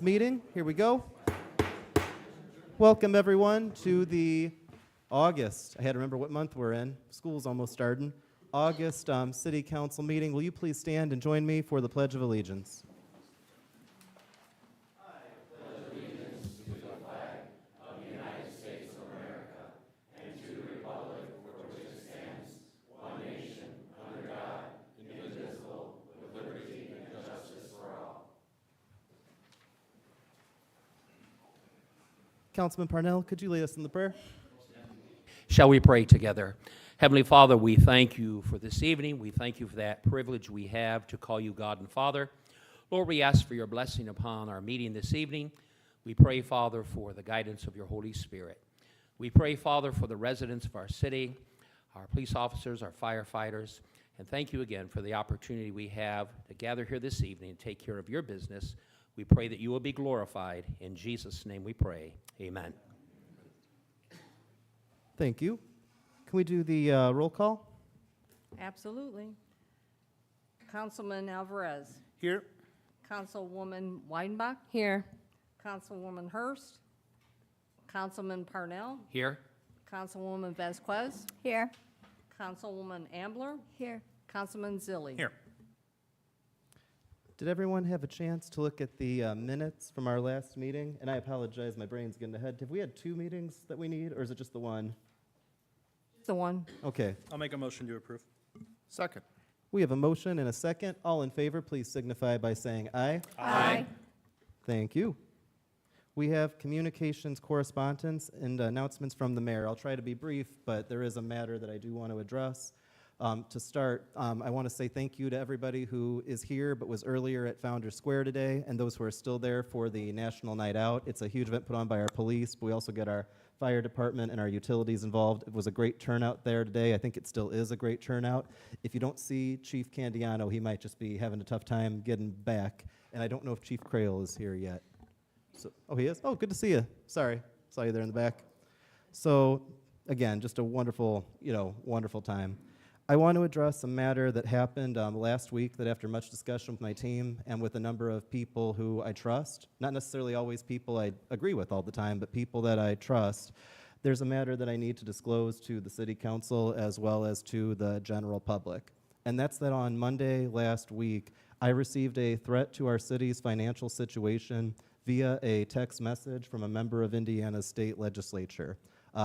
Meeting. Here we go. Welcome everyone to the August, I had to remember what month we're in, school's almost starting, August City Council meeting. Will you please stand and join me for the Pledge of Allegiance? Councilman Parnell, could you lead us in the prayer? Shall we pray together? Heavenly Father, we thank you for this evening. We thank you for that privilege we have to call you God and Father. Lord, we ask for your blessing upon our meeting this evening. We pray, Father, for the guidance of your Holy Spirit. We pray, Father, for the residents of our city, our police officers, our firefighters, and thank you again for the opportunity we have to gather here this evening and take care of your business. We pray that you will be glorified. In Jesus' name we pray. Amen. Thank you. Can we do the roll call? Absolutely. Councilman Alvarez. Here. Councilwoman Weidenbach. Here. Councilwoman Hurst. Councilman Parnell. Here. Councilwoman Vasquez. Here. Councilwoman Ambler. Here. Councilman Zilli. Here. Did everyone have a chance to look at the minutes from our last meeting? And I apologize, my brain's getting ahead. Have we had two meetings that we need, or is it just the one? It's the one. Okay. I'll make a motion to approve. Second. We have a motion and a second. All in favor, please signify by saying aye. Aye. Thank you. We have communications, correspondence, and announcements from the mayor. I'll try to be brief, but there is a matter that I do want to address. To start, I want to say thank you to everybody who is here but was earlier at Founders Square today, and those who are still there for the National Night Out. It's a huge event put on by our police, but we also get our fire department and our utilities involved. It was a great turnout there today. I think it still is a great turnout. If you don't see Chief Candiano, he might just be having a tough time getting back, and I don't know if Chief Crail is here yet. So, oh, he is? Oh, good to see you. Sorry, saw you there in the back. So, again, just a wonderful, wonderful time. I want to address a matter that happened last week that after much discussion with my team and with a number of people who I trust, not necessarily always people I agree with all the time, but people that I trust, there's a matter that I need to disclose to the City Council as well as to the general public. And that's that on Monday last week, I received a threat to our city's financial situation via a text message from a member of Indiana's state legislature.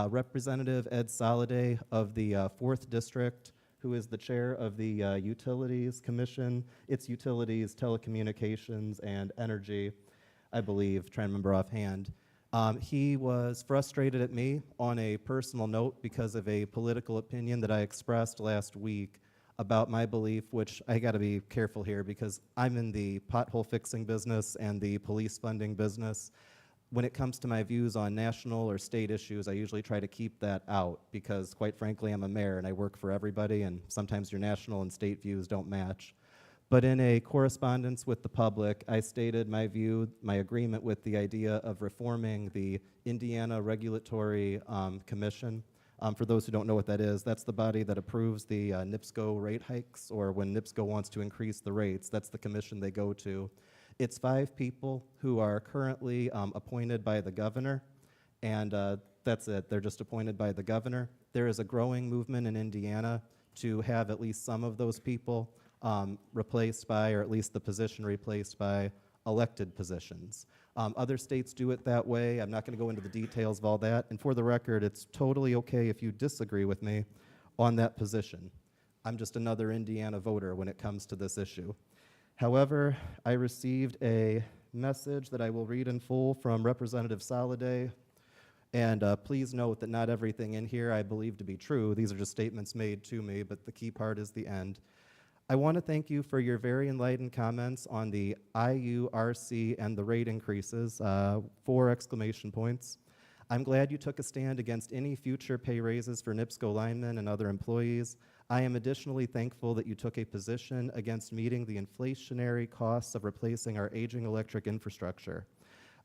Representative Ed Soliday of the 4th District, who is the chair of the Utilities Commission. It's Utilities, Telecommunications, and Energy, I believe, trying to remember offhand. He was frustrated at me on a personal note because of a political opinion that I expressed last week about my belief, which I gotta be careful here because I'm in the pothole fixing business and the police funding business. When it comes to my views on national or state issues, I usually try to keep that out because, quite frankly, I'm a mayor and I work for everybody, and sometimes your national and state views don't match. But in a correspondence with the public, I stated my view, my agreement with the idea of reforming the Indiana Regulatory Commission. For those who don't know what that is, that's the body that approves the NIPSCO rate hikes, or when NIPSCO wants to increase the rates, that's the commission they go to. It's 5 people who are currently appointed by the governor, and That's it. They're just appointed by the governor. There is a growing movement in Indiana to have at least some of those people replaced by, or at least the position replaced by, elected positions. Other states do it that way. I'm not going to go into the details of all that. And for the record, it's totally okay if you disagree with me on that position. I'm just another Indiana voter when it comes to this issue. However, I received a message that I will read in full from Representative Soliday. And please note that not everything in here I believe to be true. These are just statements made to me, but the key part is the end. I want to thank you for your very enlightened comments on the IURC and the rate increases, 4 exclamation points. I'm glad you took a stand against any future pay raises for NIPSCO linemen and other employees. I am additionally thankful that you took a position against meeting the inflationary costs of replacing our aging electric infrastructure.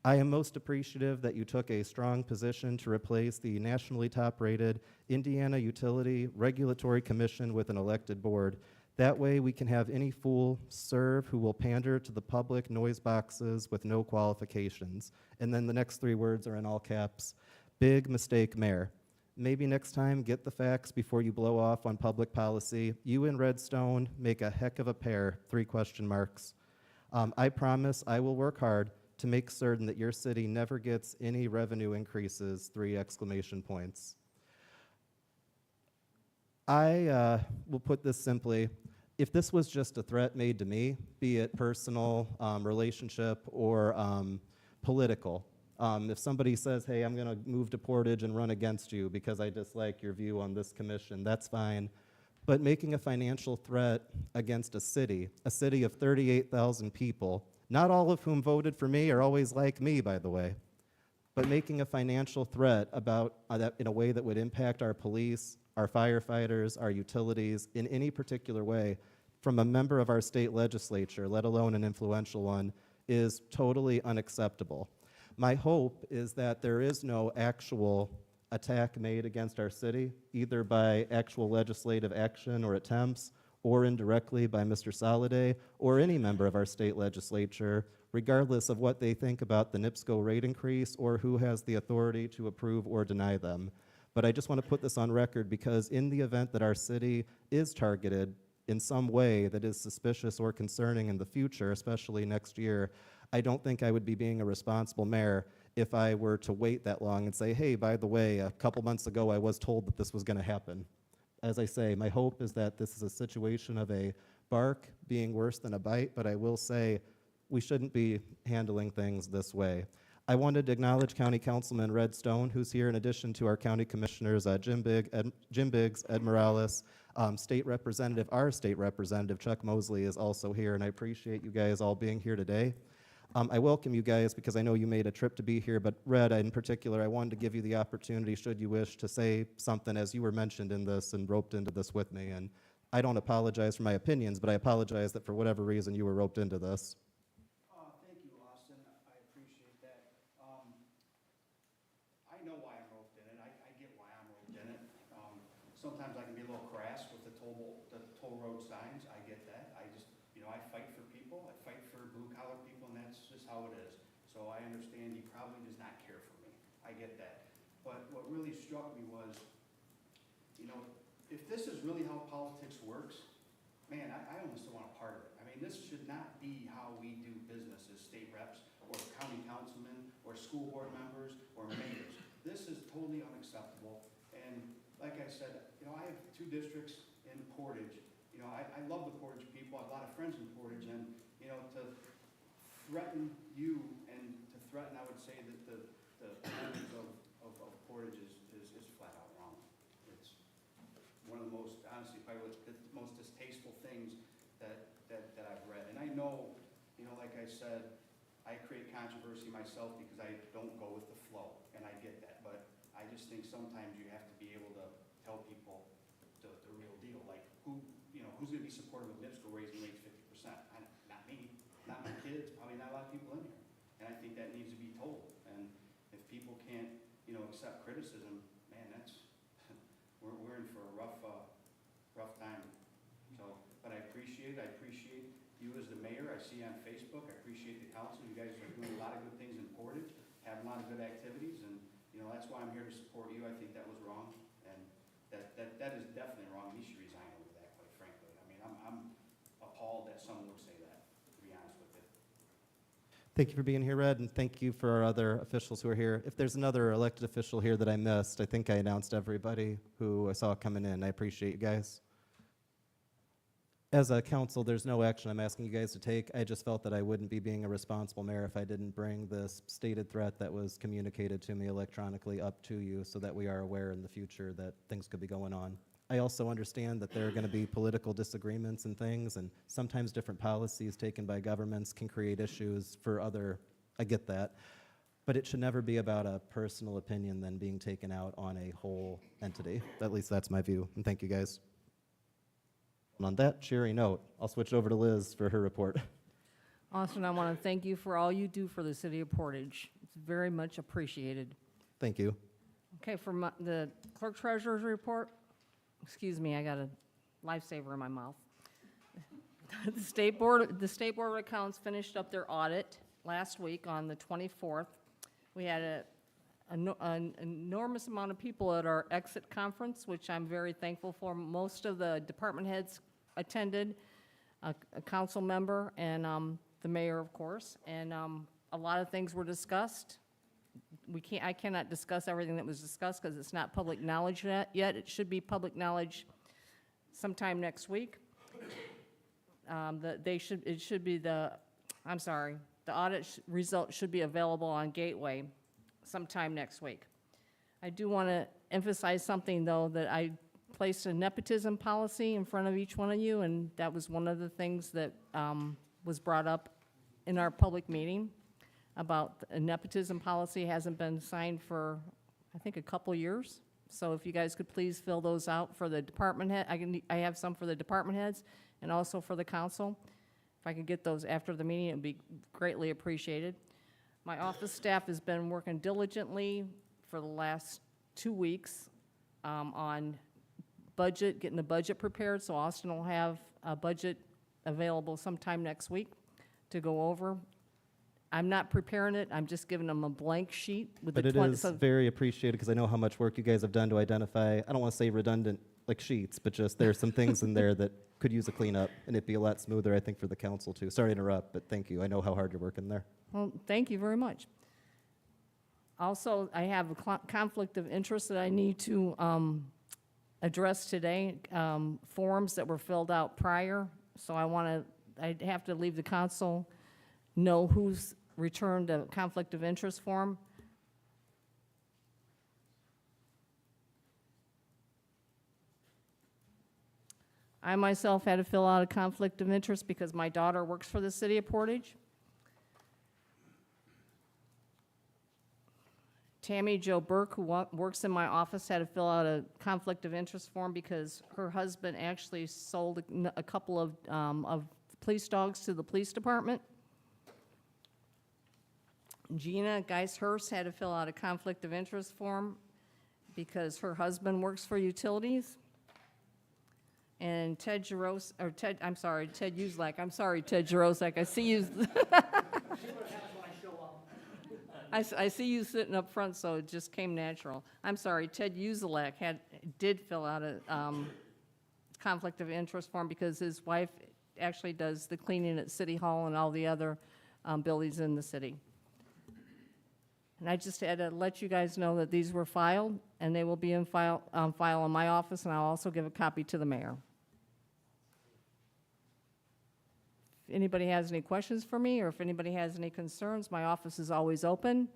I am most appreciative that you took a strong position to replace the nationally top-rated Indiana Utility Regulatory Commission with an elected board. That way we can have any fool serve who will pander to the public noise boxes with no qualifications. And then the next 3 words are in all caps. Big mistake, Mayor. Maybe next time get the facts before you blow off on public policy. You and Redstone make a heck of a pair, 3 question marks. I promise I will work hard to make certain that your city never gets any revenue increases, 3 exclamation points. I will put this simply. If this was just a threat made to me, be it personal, relationship, or political, if somebody says, hey, I'm going to move to Portage and run against you because I dislike your view on this commission, that's fine. But making a financial threat against a city of 38,000 people, not all of whom voted for me are always like me, by the way, but making a financial threat about that in a way that would impact our police, our firefighters, our utilities, in any particular way, from a member of our state legislature, let alone an influential one, is totally unacceptable. My hope is that there is no actual attack made against our city, either by actual legislative action or attempts, or indirectly by Mr. Soliday, or any member of our state legislature, regardless of what they think about the NIPSCO rate increase or who has the authority to approve or deny them. But I just want to put this on record because in the event that our city is targeted in some way that is suspicious or concerning in the future, especially next year, I don't think I would be being a responsible mayor if I were to wait that long and say, hey, by the way, a couple months ago I was told that this was going to happen. As I say, my hope is that this is a situation of a bark being worse than a bite, but I will say we shouldn't be handling things this way. I wanted to acknowledge County Councilman Red Stone, who's here in addition to our county commissioners, Jim Biggs, Ed Morales, our state representative, Chuck Mosley, is also here, and I appreciate you guys all being here today. I welcome you guys because I know you made a trip to be here, but Red, in particular, I wanted to give you the opportunity, should you wish, to say something as you were mentioned in this and roped into this with me. And I don't apologize for my opinions, but I apologize that for whatever reason you were roped into this. Thank you, Austin. I appreciate that. I know why I'm roped in it. I get why I'm roped in it. Sometimes I can be a little crass with the toll road signs. I get that. I fight for people. I fight for blue-collar people, and that's just how it is. So I understand he probably does not care for me. I get that. But what really struck me was, if this is really how politics works, man, I almost don't want a part of it. I mean, this should not be how we do business as state reps or county councilmen or school board members or mayors. This is totally unacceptable. And like I said, I have 2 districts in Portage. I love the Portage people. I have a lot of friends in Portage, and to threaten you and to threaten, I would say that the members of Portage is flat out wrong. It's one of the most, honestly, probably the most distasteful things that I've read. And I know, like I said, I create controversy myself because I don't go with the flow, and I get that. But I just think sometimes you have to be able to tell people the real deal, like who's going to be supportive of NIPSCO raising rates 50%? Not me, not my kids, probably not a lot of people in here. And I think that needs to be told. And if people can't, accept criticism, man, we're in for a rough time. So, but I appreciate you as the mayor. I see you on Facebook. I appreciate the council. You guys are doing a lot of good things in Portage, having a lot of good activities, and You know, that's why I'm here to support you. I think that was wrong, and that is definitely wrong, and he should resign over that, quite frankly. I mean, I'm appalled that someone would say that, to be honest with you. Thank you for being here, Red, and thank you for our other officials who are here. If there's another elected official here that I missed, I think I announced everybody who I saw coming in. I appreciate you guys. As a council, there's no action I'm asking you guys to take. I just felt that I wouldn't be being a responsible mayor if I didn't bring this stated threat that was communicated to me electronically up to you so that we are aware in the future that things could be going on. I also understand that there are going to be political disagreements and things, and sometimes different policies taken by governments can create issues for other, I get that, but it should never be about a personal opinion then being taken out on a whole entity. At least that's my view, and thank you guys. And on that cheery note, I'll switch over to Liz for her report. Austin, I want to thank you for all you do for the city of Portage. It's very much appreciated. Thank you. Okay, for the clerk treasurer's report, excuse me, I got a lifesaver in my mouth. The State Board of Accounts finished up their audit last week on the 24th. We had an enormous amount of people at our exit conference, which I'm very thankful for. Most of the department heads attended, a council member, and the mayor, of course, and a lot of things were discussed. I cannot discuss everything that was discussed because it's not public knowledge yet. It should be public knowledge sometime next week. The audit result should be available on Gateway sometime next week. I do want to emphasize something, though, that I placed a nepotism policy in front of each one of you, and that was one of the things that was brought up in our public meeting about a nepotism policy. Hasn't been signed for, I think, a couple years. So if you guys could please fill those out for the department head. I have some for the department heads and also for the council. If I could get those after the meeting, it would be greatly appreciated. My office staff has been working diligently for the last 2 weeks on budget, getting the budget prepared, so Austin will have a budget available sometime next week to go over. I'm not preparing it, I'm just giving them a blank sheet with But the it 20. is very appreciated because I know how much work you guys have done to identify, I don't want to say redundant like sheets, but just there's some things in there that could use a cleanup, and it'd be a lot smoother, I think, for the council too. Sorry to interrupt, but thank you. I know how hard you're working there. Well, thank you very much. Also, I have a conflict of interest that I need to address today, forms that were filled out prior, so I have to leave the council know who's returned a conflict of interest form. I myself had to fill out a conflict of interest because my daughter works for the city of Portage. Tammy Jo Burke, who works in my office, had to fill out a conflict of interest form because her husband actually sold a couple of police dogs to the police department. Gina Geishurst had to fill out a conflict of interest form because her husband works for utilities. And Ted Jarosik, Ted Uselak, I'm sorry, Ted Jarosik, I see you. I see you sitting up front, so it just came natural. I'm sorry, Ted Uselak did fill out a conflict of interest form because his wife actually does the cleaning at City Hall and all the other buildings in the city. And I just had to let you guys know that these were filed, and they will be in file in my office, and I'll also give a copy to the mayor. If anybody has any questions for me, or if anybody has any concerns, my office is always open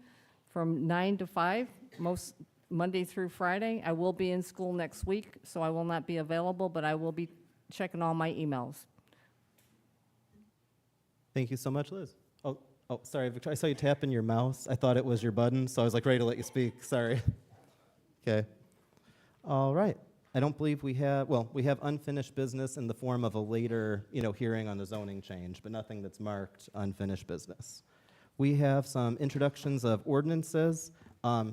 from 9 to 5, most Monday through Friday. I will be in school next week, so I will not be available, but I will be checking all my emails. Thank you so much, Liz. Oh, sorry, Victoria, I saw you tapping your mouse. I thought it was your button, so I was like ready to let you speak. Sorry. Okay. All right. I don't believe we have unfinished business in the form of a later, hearing on the zoning change, but nothing that's marked unfinished business. We have some introductions of ordinances.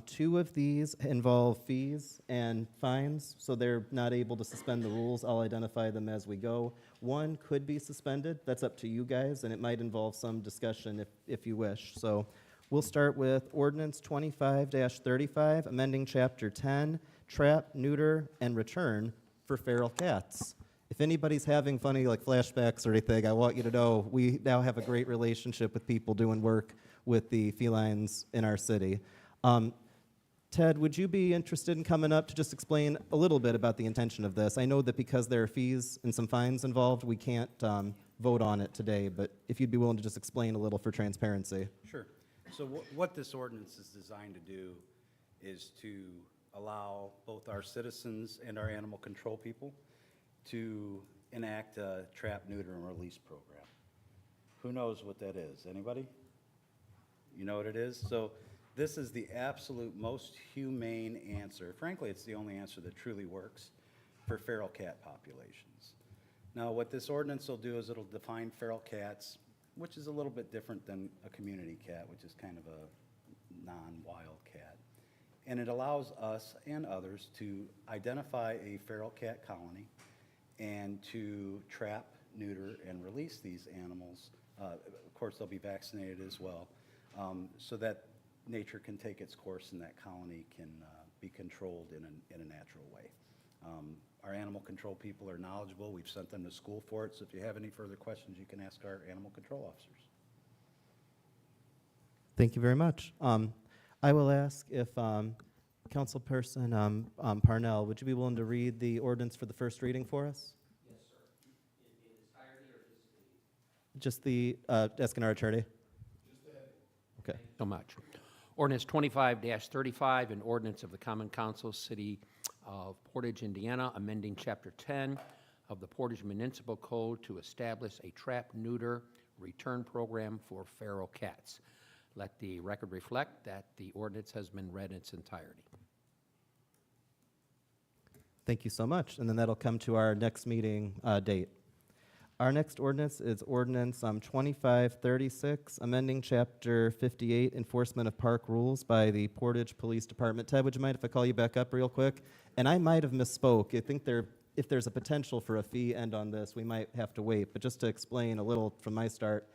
2 of these involve fees and fines, so they're not able to suspend the rules. I'll identify them as we go. 1 could be suspended. That's up to you guys, and it might involve some discussion if you wish. So We'll start with ordinance 25-35, amending chapter 10, trap, neuter, and return for feral cats. If anybody's having funny like flashbacks or anything, I want you to know we now have a great relationship with people doing work with the felines in our city. Ted, would you be interested in coming up to just explain a little bit about the intention of this? I know that because there are fees and some fines involved, we can't vote on it today, but if you'd be willing to just explain a little for transparency. Sure. So what this ordinance is designed to do is to allow both our citizens and our animal control people to enact a trap, neuter, and release program. Who knows what that is? Anybody? You know what it is? So this is the absolute most humane answer. Frankly, it's the only answer that truly works for feral cat populations. Now, what this ordinance will do is it'll define feral cats, which is a little bit different than a community cat, which is kind of a non-wild cat. And it allows us and others to identify a feral cat colony and to trap, neuter, and release these animals. Of course, they'll be vaccinated as well, so that nature can take its course and that colony can be controlled in a natural way. Our animal control people are knowledgeable. We've sent them to school for it, so if you have any further questions, you can ask our animal control officers. Thank you very much. I will ask if Councilperson Parnell, would you be willing to read the ordinance for the first reading for us? Yes, sir. In its entirety or just the? Just the, asking our attorney. Okay. So much. Ordinance 25-35, an ordinance of the Common Council, City of Portage, Indiana, amending Chapter 10 of the Portage Municipal Code to establish a trap, neuter, return program for feral cats. Let the record reflect that the ordinance has been read in its entirety. Thank you so much. And then that'll come to our next meeting date. Our next ordinance is ordinance 2536, amending Chapter 58, Enforcement of Park Rules by the Portage Police Department. Ted, would you mind if I call you back up real quick? And I might have misspoke. I think if there's a potential for a fee end on this, we might have to wait. But just to explain a little from my start,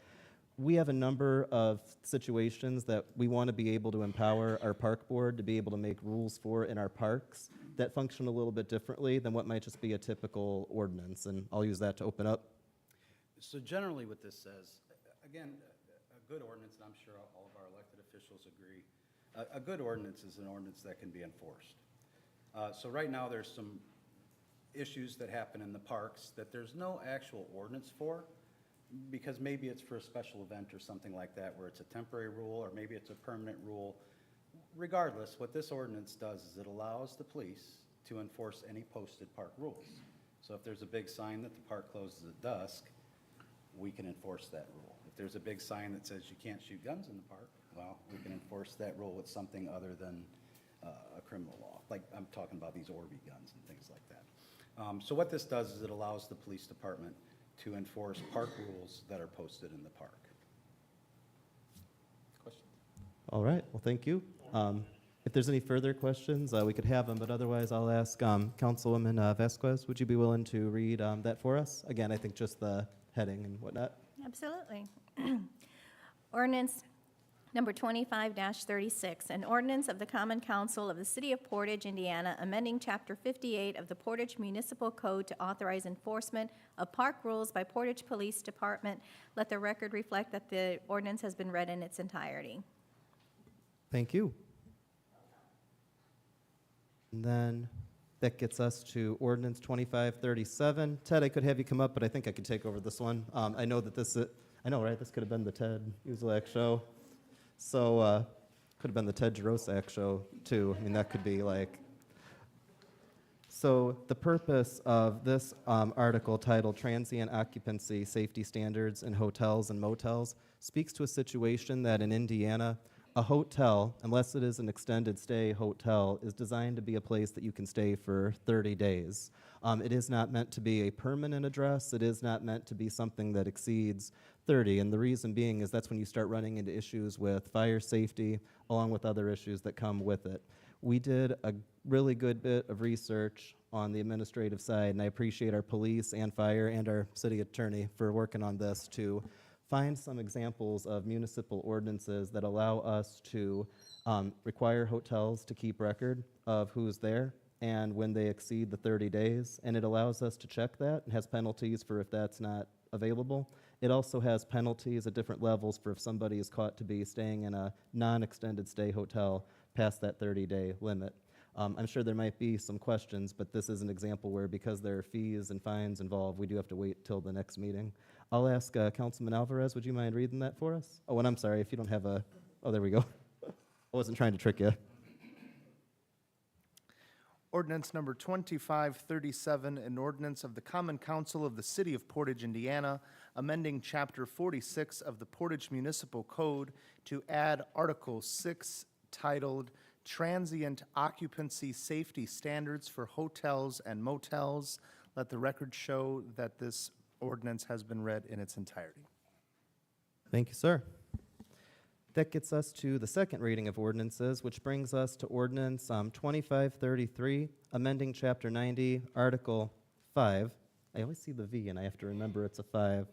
we have a number of situations that we want to be able to empower our park board to be able to make rules for in our parks that function a little bit differently than what might just be a typical ordinance. And I'll use that to open up. So generally what this says, again, a good ordinance, and I'm sure all of our elected officials agree, a good ordinance is an ordinance that can be enforced. So right now there's some issues that happen in the parks that there's no actual ordinance for, because maybe it's for a special event or something like that where it's a temporary rule or maybe it's a permanent rule. Regardless, what this ordinance does is it allows the police to enforce any posted park rules. So if there's a big sign that the park closes at dusk, we can enforce that rule. If there's a big sign that says you can't shoot guns in the park, well, we can enforce that rule with something other than a criminal law. Like I'm talking about these Orby guns and things like that. So what this does is it allows the police department to enforce park rules that are posted in the park. Question? All right. Well, thank you. If there's any further questions, we could have them, but otherwise I'll ask Councilwoman Vasquez, would you be willing to read that for us? Again, I think just the heading and whatnot. Absolutely. Ordinance number 25-36, an ordinance of the Common Council of the City of Portage, Indiana, amending Chapter 58 of the Portage Municipal Code to authorize enforcement of park rules by Portage Police Department. Let the record reflect that the ordinance has been read in its entirety. Thank you. And then that gets us to ordinance 2537. Ted, I could have you come up, but I think I could take over this one. I know that I know, right? This could have been the Ted Uzelak show. So, could have been the Ted Jarosak show, too. I mean, that could be like. So, the purpose of this article titled Transient Occupancy Safety Standards in Hotels and Motels speaks to a situation that in Indiana, a hotel, unless it is an extended stay hotel, is designed to be a place that you can stay for 30 days. It is not meant to be a permanent address. It is not meant to be something that exceeds 30. And the reason being is that's when you start running into issues with fire safety, along with other issues that come with it. We did a really good bit of research on the administrative side, and I appreciate our police and fire and our city attorney for working on this to find some examples of municipal ordinances that allow us to require hotels to keep record of who's there and when they exceed the 30 days, and it allows us to check that and has penalties for if that's not available. It also has penalties at different levels for if somebody is caught to be staying in a non-extended stay hotel past that 30-day limit. I'm sure there might be some questions, but this is an example where, because there are fees and fines involved, we do have to wait till the next meeting. I'll ask Councilman Alvarez, would you mind reading that for us? Oh, and I'm sorry, if you don't have a, oh, there we go. I wasn't trying to trick you. Ordinance number 2537, an ordinance of the Common Council of the City of Portage, Indiana, amending Chapter 46 of the Portage Municipal Code to add Article 6 titled Transient Occupancy Safety Standards for Hotels and Motels. Let the record show that this ordinance has been read in its entirety. Thank you, sir. That gets us to the second reading of ordinances, which brings us to ordinance 2533, amending Chapter 90, Article 5. I always see the V and I have to remember it's a 5.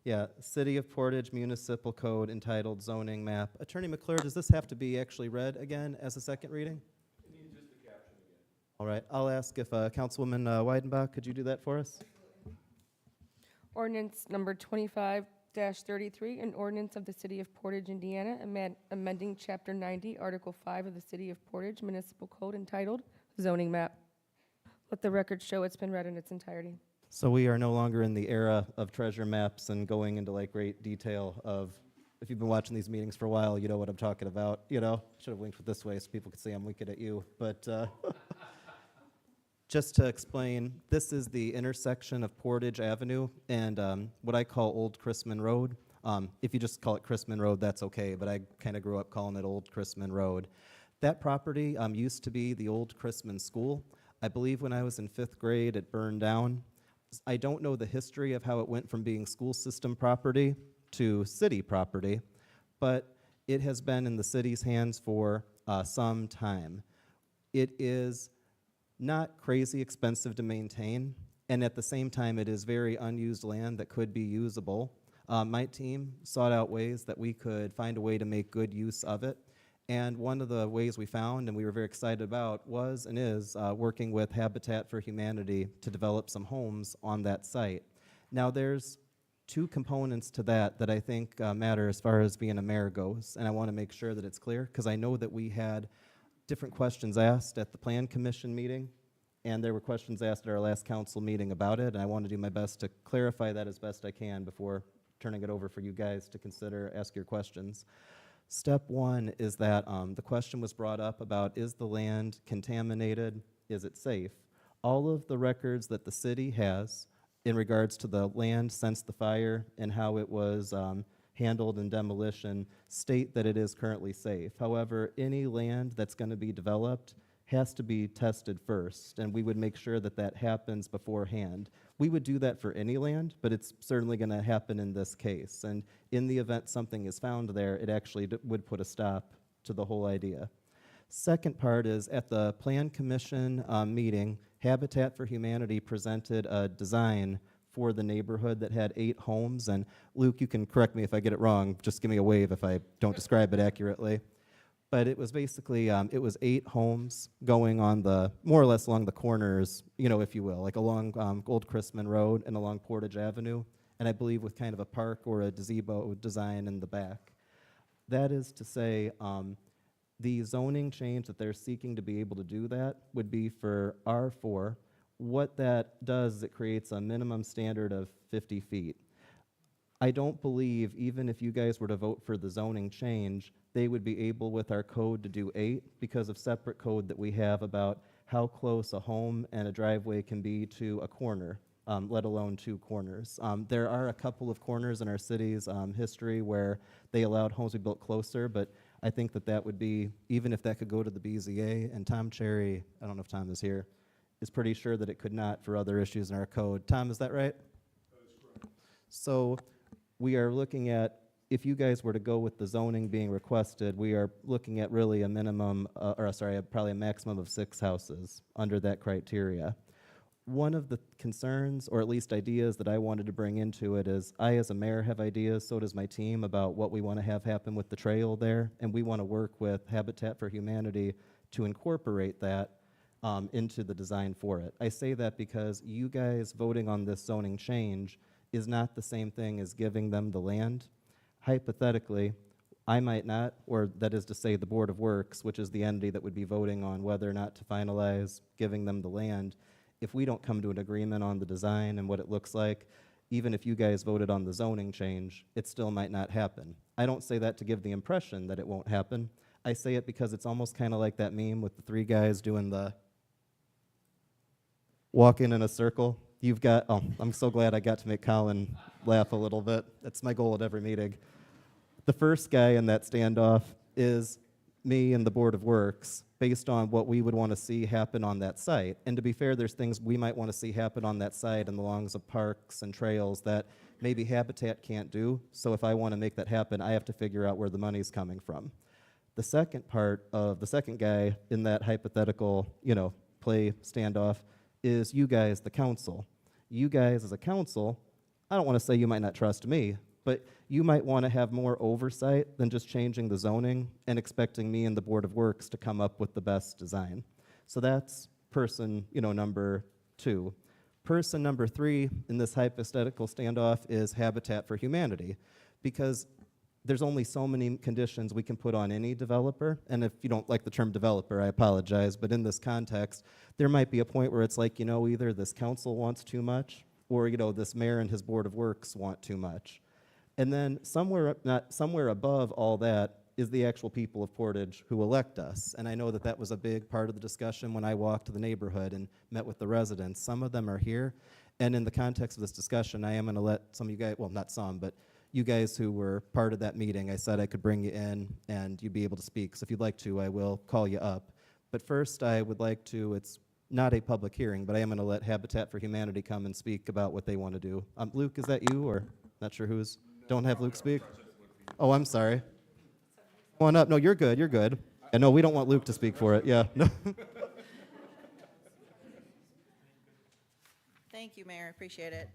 Yeah, City of Portage Municipal Code entitled Zoning Map. Attorney McClure, does this have to be actually read again as a second reading? It needs just the caption again. All right, I'll ask if Councilwoman Weidenbach, could you do that for us? Ordinance number 25-33, an ordinance of the City of Portage, Indiana, amending Chapter 90, Article 5 of the City of Portage Municipal Code entitled Zoning Map. Let the record show it's been read in its entirety. So we are no longer in the era of treasure maps and going into like great detail of, if you've been watching these meetings for a while, you know what I'm talking about, you know? Should have linked with this way so people could see I'm winking at you, but just to explain, this is the intersection of Portage Avenue and what I call Old Chrisman Road. If you just call it Chrisman Road, that's okay, but I kind of grew up calling it Old Chrisman Road. That property used to be the old Chrisman School. I believe when I was in 5th grade, it burned down. I don't know the history of how it went from being school system property to city property, but it has been in the city's hands for some time. It is not crazy expensive to maintain, and at the same time, it is very unused land that could be usable. My team sought out ways that we could find a way to make good use of it, and one of the ways we found, and we were very excited about, was and is working with Habitat for Humanity to develop some homes on that site. Now, there's two components to that that I think matter as far as being a mayor goes, and I want to make sure that it's clear, because I know that we had different questions asked at the Plan Commission meeting, and there were questions asked at our last council meeting about it, and I want to do my best to clarify that as best I can before turning it over for you guys to consider, ask your questions. Step one is that the question was brought up about, is the land contaminated? Is it safe? All of the records that the city has in regards to the land since the fire and how it was handled in demolition state that it is currently safe. However, any land that's going to be developed has to be tested first, and we would make sure that that happens beforehand. We would do that for any land, but it's certainly going to happen in this case. And in the event something is found there, it actually would put a stop to the whole idea. Second part is, at the Plan Commission meeting, Habitat for Humanity presented a design for the neighborhood that had 8 homes. And Luke, you can correct me if I get it wrong. Just give me a wave if I don't describe it accurately. But it was basically, it was 8 homes going on the, more or less along the corners, you know, if you will, like along Old Chrisman Road and along Portage Avenue, and I believe with kind of a park or a gazebo design in the back. That is to say, the zoning change that they're seeking to be able to do that would be for R4. What that does is it creates a minimum standard of 50 feet. I don't believe, even if you guys were to vote for the zoning change, they would be able with our code to do 8 because of separate code that we have about how close a home and a driveway can be to a corner, let alone 2 corners. There are a couple of corners in our city's history where they allowed homes to be built closer, but I think that that would be, even if that could go to the BZA, and Tom Cherry, I don't know if Tom is here, is pretty sure that it could not for other issues in our code. Tom, is that right? That is correct. So we are looking at, if you guys were to go with the zoning being requested, we are looking at really a minimum, probably a maximum of 6 houses under that criteria. one of the concerns, or at least ideas that I wanted to bring into it is, I as a mayor have ideas, so does my team, about what we want to have happen with the trail there, and we want to work with Habitat for Humanity to incorporate that into the design for it. I say that because you guys voting on this zoning change is not the same thing as giving them the land. Hypothetically, I might not, or that is to say the Board of Works, which is the entity that would be voting on whether or not to finalize giving them the land, if we don't come to an agreement on the design and what it looks like, even if you guys voted on the zoning change, it still might not happen. I don't say that to give the impression that it won't happen. I say it because it's almost kind of like that meme with the three guys doing the walking in a circle. You've got, oh, I'm so glad I got to make Colin laugh a little bit. That's my goal at every meeting. The first guy in that standoff is me and the Board of Works, based on what we would want to see happen on that site. And to be fair, there's things we might want to see happen on that site and along of parks and trails that maybe Habitat can't do. So if I want to make that happen, I have to figure out where the money's coming from. The second part of the second guy in that hypothetical, play standoff is you guys, the council. You guys as a council, I don't want to say you might not trust me, but you might want to have more oversight than just changing the zoning and expecting me and the Board of Works to come up with the best design. So that's person, number 2. Person number 3 in this hypothetical standoff is Habitat for Humanity, because there's only so many conditions we can put on any developer, and if you don't like the term developer, I apologize, but in this context, there might be a point where it's like, either this council wants too much, or, this mayor and his Board of Works want too much. And then somewhere above all that is the actual people of Portage who elect us. And I know that that was a big part of the discussion when I walked the neighborhood and met with the residents. Some of them are here. And in the context of this discussion, I am going to let some of you guys, well, not some, but you guys who were part of that meeting, I said I could bring you in and you'd be able to speak. So if you'd like to, I will call you up. But first, I would like to, it's not a public hearing, but I am going to let Habitat for Humanity come and speak about what they want to do. Luke, is that you, or not sure who's? Don't have Luke speak? Oh, I'm sorry. Come on up. No, you're good. You're good. And no, we don't want Luke to speak for it. Yeah. No. Thank you, Mayor. Appreciate it.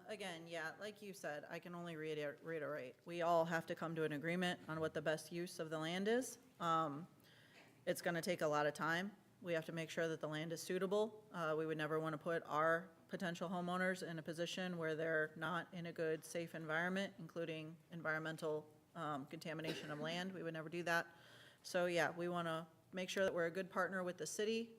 Again, yeah, like you said, I can only reiterate. We all have to come to an agreement on what the best use of the land is. It's going to take a lot of time. We have to make sure that the land is suitable. We would never want to put our potential homeowners in a position where they're not in a good, safe environment, including environmental contamination of land. We would never do that. So yeah, we want to make sure that we're a good partner with the city.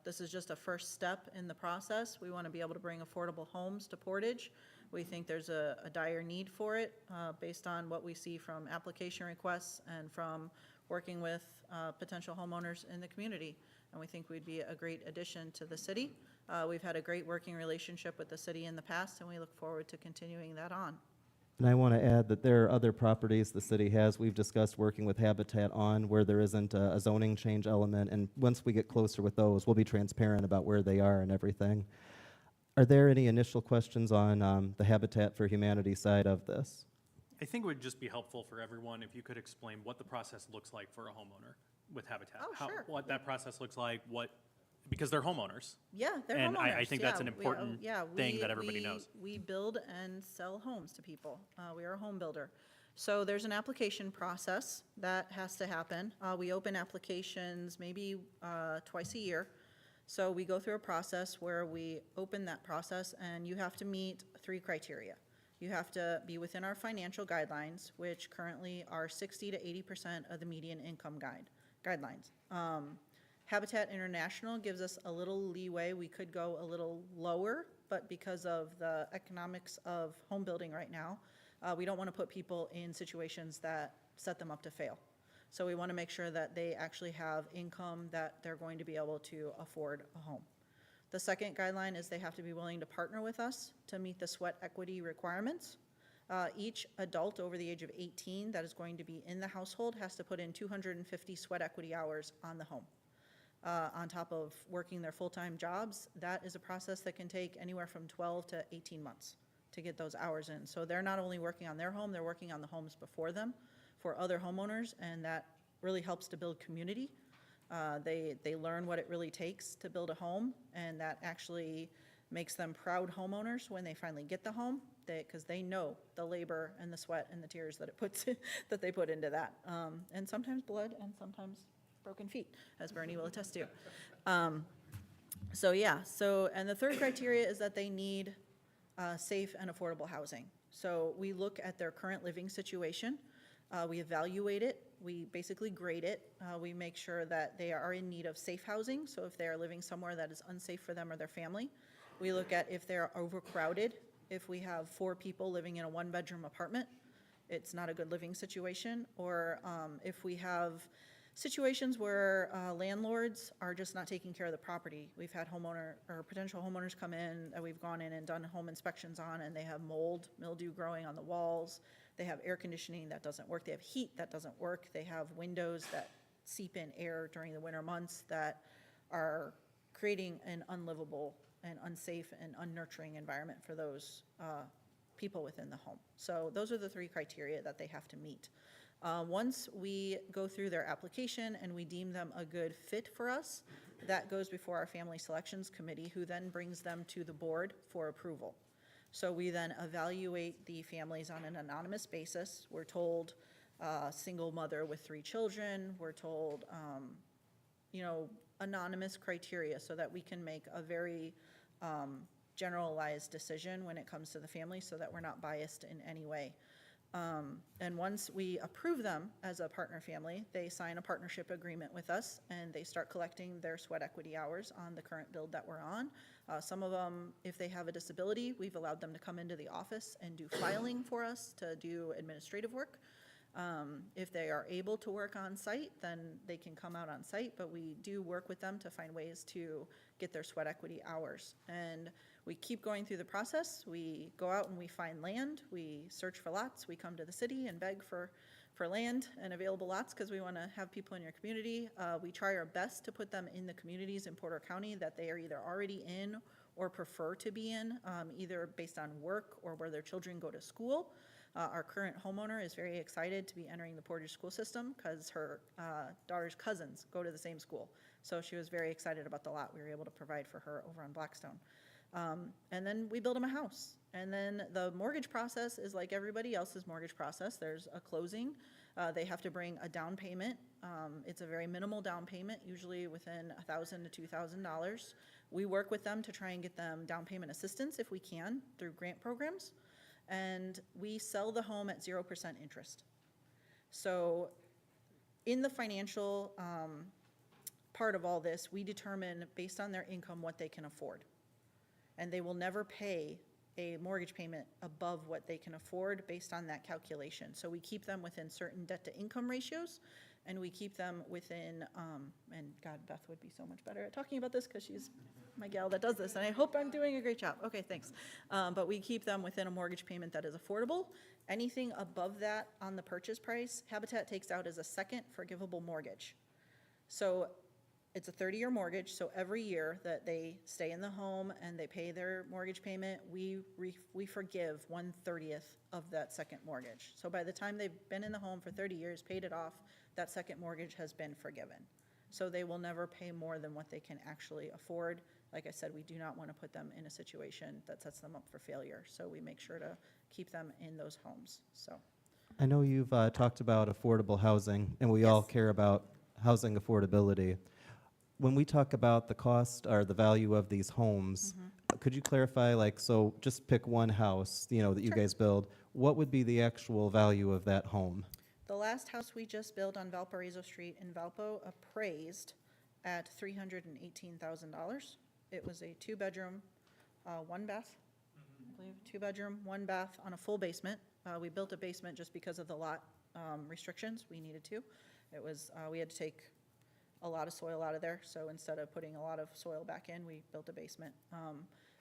This is just a first step in the process. We want to be able to bring affordable homes to Portage. We think there's a dire need for it based on what we see from application requests and from working with potential homeowners in the community. And we think we'd be a great addition to the city. We've had a great working relationship with the city in the past, and we look forward to continuing that on. And I want to add that there are other properties the city has we've discussed working with Habitat on where there isn't a zoning change element, and once we get closer with those, we'll be transparent about where they are and everything. Are there any initial questions on the Habitat for Humanity side of this? I think it would just be helpful for everyone if you could explain what the process looks like for a homeowner with Habitat. Oh, sure. What that process looks like, because they're homeowners. Yeah, they're And homeowners. I think that's an important thing that everybody we- knows. We build and sell homes to people. We are a home builder. So there's an application process that has to happen. We open applications maybe twice a year. So we go through a process where we open that process, and you have to meet 3 criteria. You have to be within our financial guidelines, which currently are 60 to 80% of the median income guidelines. Habitat International gives us a little leeway. We could go a little lower, but because of the economics of home building right now, we don't want to put people in situations that set them up to fail. So we want to make sure that they actually have income that they're going to be able to afford a home. The second guideline is they have to be willing to partner with us to meet the sweat equity requirements. Each adult over the age of 18 that is going to be in the household has to put in 250 sweat equity hours on the home. On top of working their full-time jobs, that is a process that can take anywhere from 12 to 18 months to get those hours in. So they're not only working on their home, they're working on the homes before them for other homeowners, and that really helps to build community. They learn what it really takes to build a home, and that actually makes them proud homeowners when they finally get the home, because they know the labor and the sweat and the tears that it puts, that they put into that. And sometimes blood and sometimes broken feet, as Bernie will attest to. So yeah, and the third criteria is that they need safe and affordable housing. So we look at their current living situation, we evaluate it, we basically grade it, we make sure that they are in need of safe housing, so if they are living somewhere that is unsafe for them or their family. We look at if they're overcrowded. If we have 4 people living in a 1-bedroom apartment, it's not a good living situation. Or if we have situations where landlords are just not taking care of the property. We've had potential homeowners come in that we've gone in and done home inspections on, and they have mold, mildew growing on the walls. They have air conditioning that doesn't work. They have heat that doesn't work. They have windows that seep in air during the winter months that are creating an unlivable and unsafe and unnurturing environment for those people within the home. So those are the 3 criteria that they have to meet. Once we go through their application and we deem them a good fit for us, that goes before our Family Selections Committee, who then brings them to the board for approval. So we then evaluate the families on an anonymous basis. We're told single mother with 3 children. We're told, anonymous criteria so that we can make a very generalized decision when it comes to the family so that we're not biased in any way. And once we approve them as a partner family, they sign a partnership agreement with us and they start collecting their sweat equity hours on the current build that we're on. Some of them, if they have a disability, we've allowed them to come into the office and do filing for us to do administrative work. If they are able to work on site, then they can come out on site, but we do work with them to find ways to get their sweat equity hours. And we keep going through the process. We go out and we find land, we search for lots, we come to the city and beg for land and available lots because we want to have people in your community. We try our best to put them in the communities in Porter County that they are either already in or prefer to be in, either based on work or where their children go to school. Our current homeowner is very excited to be entering the Portage school system because her daughter's cousins go to the same school. So she was very excited about the lot we were able to provide for her over on Blackstone. And then we build them a house. And then the mortgage process is like everybody else's mortgage process. There's a closing. They have to bring a down payment. It's a very minimal down payment, usually within $1,000 to $2,000. We work with them to try and get them down payment assistance if we can through grant programs. And we sell the home at 0% interest. So in the financial part of all this, we determine based on their income what they can afford. And they will never pay a mortgage payment above what they can afford based on that calculation. So we keep them within certain debt to income ratios, and we keep them within, and God, Beth would be so much better at talking about this because she's my gal that does this, and I hope I'm doing a great job. Okay, thanks. But we keep them within a mortgage payment that is affordable. Anything above that on the purchase price, Habitat takes out as a second forgivable mortgage. So it's a 30-year mortgage, so every year that they stay in the home and they pay their mortgage payment, we forgive 1/30 of that second mortgage. So by the time they've been in the home for 30 years, paid it off, that second mortgage has been forgiven. So they will never pay more than what they can actually afford. Like I said, we do not want to put them in a situation that sets them up for failure. So we make sure to keep them in those homes, so. I know you've talked about affordable housing, and we all Yes. care about housing affordability. When we talk about the cost or the value of these homes, could you clarify, like, so just pick one house, that you Sure. guys build, what would be the actual value of that home? The last house we just built on Valparaiso Street in Valpo appraised at $318,000. It was a 2-bedroom, 1-bath, I believe, 2-bedroom, 1-bath on a full basement. We built a basement just because of the lot restrictions. We needed to. It was, we had to take a lot of soil out of there, so instead of putting a lot of soil back in, we built a basement.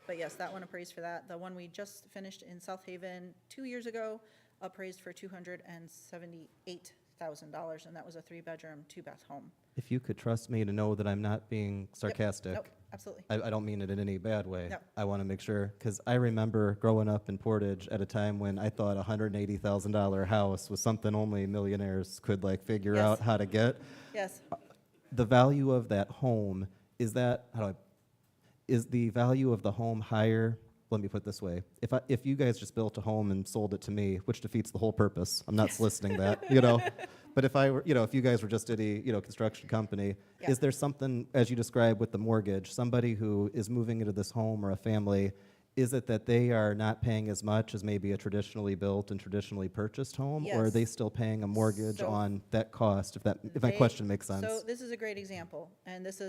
But yes, that one appraised for that. The one we just finished in South Haven 2 years ago appraised for $278,000, and that was a 3-bedroom, 2-bath home. If you could trust me to know that I'm not being sarcastic. Nope, absolutely. I don't mean it in any bad way. No. I want to make sure, because I remember growing up in Portage at a time when I thought a $180,000 house was something only millionaires could figure Yes. out how to get. Yes, The value of that home, is that, is the value of the home higher? Let me put it this way. If you guys just built a home and sold it to me, which defeats the whole purpose, I'm not soliciting that, you know. But if I were, you know, if you guys were just at a, you know, construction company, Yeah. is there something, as you described with the mortgage, somebody who is moving into this home or a family, is it that they are not paying as much as maybe a traditionally built and traditionally purchased home? Or are they Yes. still paying a mortgage So on that cost, if my They- question makes sense? So this is a great example, and this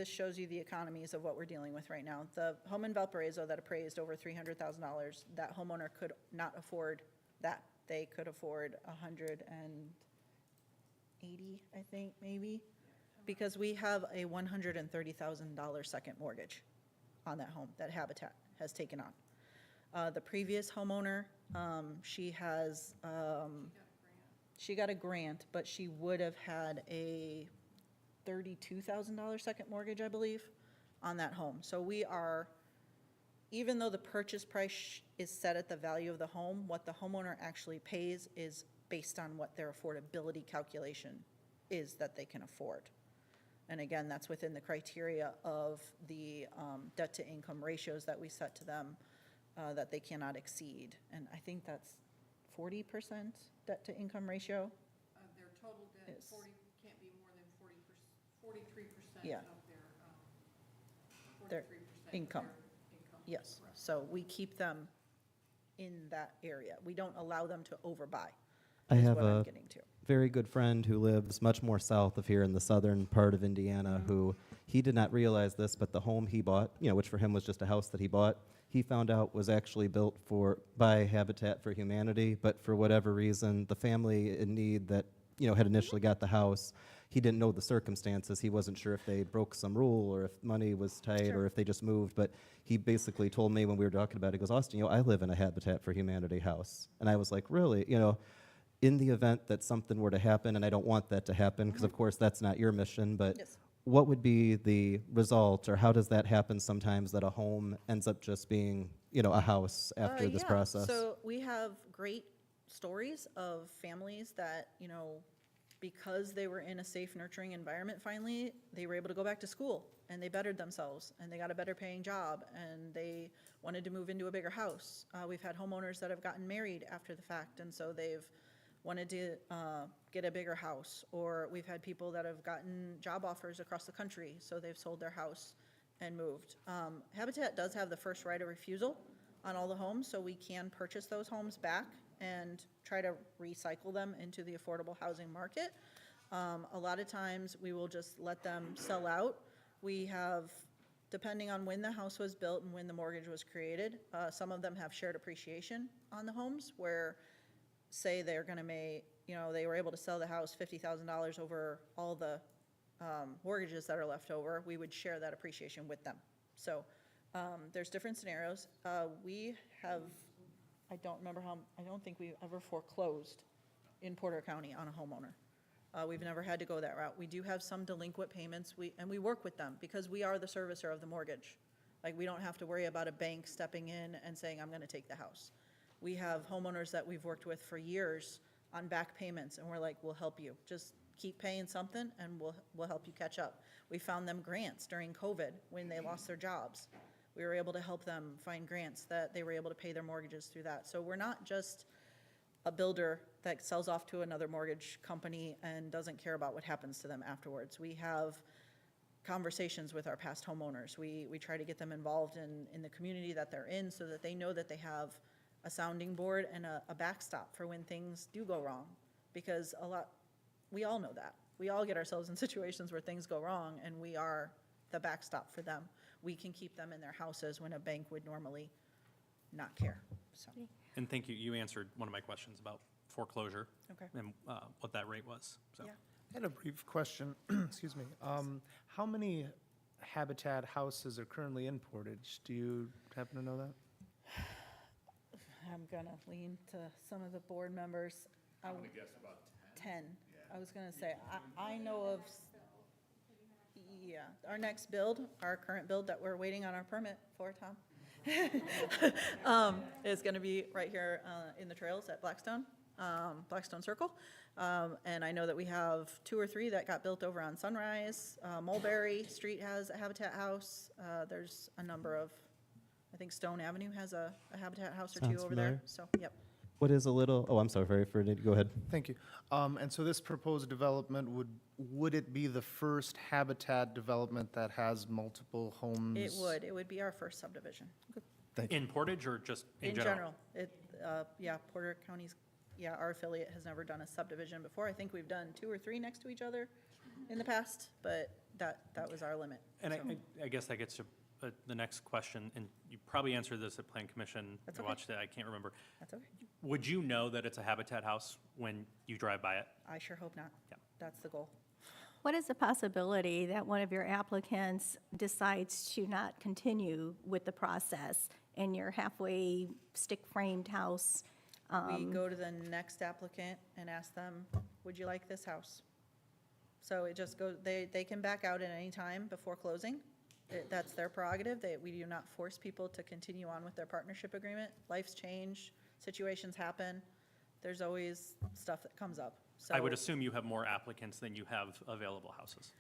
shows you the economies of what we're dealing with right now. The home in Valparaiso that appraised over $300,000, that homeowner could not afford that. They could afford 180, I think, maybe, because we have a $130,000 second mortgage on that home that Habitat has taken on. The previous homeowner, she got a grant, but she would have had a $32,000 second mortgage, I believe, on that home. So we are, even though the purchase price is set at the value of the home, what the homeowner actually pays is based on what their affordability calculation is that they can afford. And again, that's within the criteria of the debt-to-income ratios that we set to them that they cannot exceed. And I think that's 40% debt-to-income ratio. Their total debt, Is- 40, can't be more than 43% Yeah. of Their their, 43% income. of their income. Yes, so we keep them in that area. We don't allow them to overbuy, I is have what I'm a getting to. very good friend who lives much more south of here in the southern part of Indiana, who he did not realize this, but the home he bought, you know, which for him was just a house that he bought, he found out was actually built by Habitat for Humanity, but for whatever reason, the family in need that, you know, had initially got the house, he didn't know the circumstances. He wasn't sure if they broke some rule or if money was tight Sure. or if they just moved, but he basically told me when we were talking about it, he goes, Austin, you know, I live in a Habitat for Humanity house. And I was like, really? You know, in the event that something were to happen, and I don't want that to happen, because of course that's not your mission, but Yes. what would be the result, or how does that happen sometimes that a home ends up just being, you know, a house after this Yeah, process? So we have great stories of families that, you know, because they were in a safe, nurturing environment finally, they were able to go back to school and they bettered themselves and they got a better paying job and they wanted to move into a bigger house. We've had homeowners that have gotten married after the fact, and so they've wanted to get a bigger house. Or we've had people that have gotten job offers across the country, so they've sold their house and moved. Habitat does have the first right of refusal on all the homes, so we can purchase those homes back and try to recycle them into the affordable housing market. A lot of times, we will just let them sell out. We have, depending on when the house was built and when the mortgage was created, some of them have shared appreciation on the homes, where, say they're gonna make, you know, they were able to sell the house $50,000 over all the mortgages that are left over, we would share that appreciation with them. So there's different scenarios. We have, I don't think we've ever foreclosed in Porter County on a homeowner. We've never had to go that route. We do have some delinquent payments, and we work with them because we are the servicer of the mortgage. Like, we don't have to worry about a bank stepping in and saying, I'm gonna take the house. We have homeowners that we've worked with for years on back payments, and we're like, we'll help you. Just keep paying something, and we'll help you catch up. We found them grants during COVID when they lost their jobs. We were able to help them find grants that they were able to pay their mortgages through that. So we're not just a builder that sells off to another mortgage company and doesn't care about what happens to them afterwards. We have conversations with our past homeowners. We try to get them involved in the community that they're in so that they know that they have a sounding board and a backstop for when things do go wrong. Because we all know that. We all get ourselves in situations where things go wrong, and we are the backstop for them. We can keep them in their houses when a bank would normally not care, so. And thank you, you answered one of my questions about foreclosure. Okay. And what that rate was, so. Yeah. I had a brief question, excuse me. How many Habitat houses are currently in Portage? Do you happen to know that? I'm gonna lean to some of the board members. I'm gonna guess about 10. I was gonna say, I know of, yeah, our next build, our current build that we're waiting on our permit for, Tom, is gonna be right here in the trails at Blackstone. Blackstone Circle. And I know that we have 2 or 3 that got built over on Sunrise. Mulberry Street has a Habitat House. There's a number of, I think Stone Avenue has a Habitat House or 2 Sounds over there. familiar. So, yep. What is a little, oh, I'm sorry, go ahead. Thank you. And so this proposed development, would it be the first Habitat development that has multiple homes? It would. It would be our first subdivision. In Portage or just in In general? general, yeah, Porter County's, yeah, our affiliate has never done a subdivision before. I think we've done 2 or 3 next to each other in the past, but that was our limit. And So, I guess that gets to the next question, and you probably answered this at Plan Commission. That's I okay. watched it, I can't remember. That's okay. Would you know that it's a Habitat House when you drive by it? I sure hope not. Yeah. That's the goal. What is the possibility that one of your applicants decides to not continue with the process and your halfway stick-framed house? We go to the next applicant and ask them, would you like this house? So it just goes, they can back out at any time before closing. That's their prerogative. We do not force people to continue on with their partnership agreement. Life's change, situations happen. There's always stuff that comes up. So I would assume you have more applicants than you have available houses.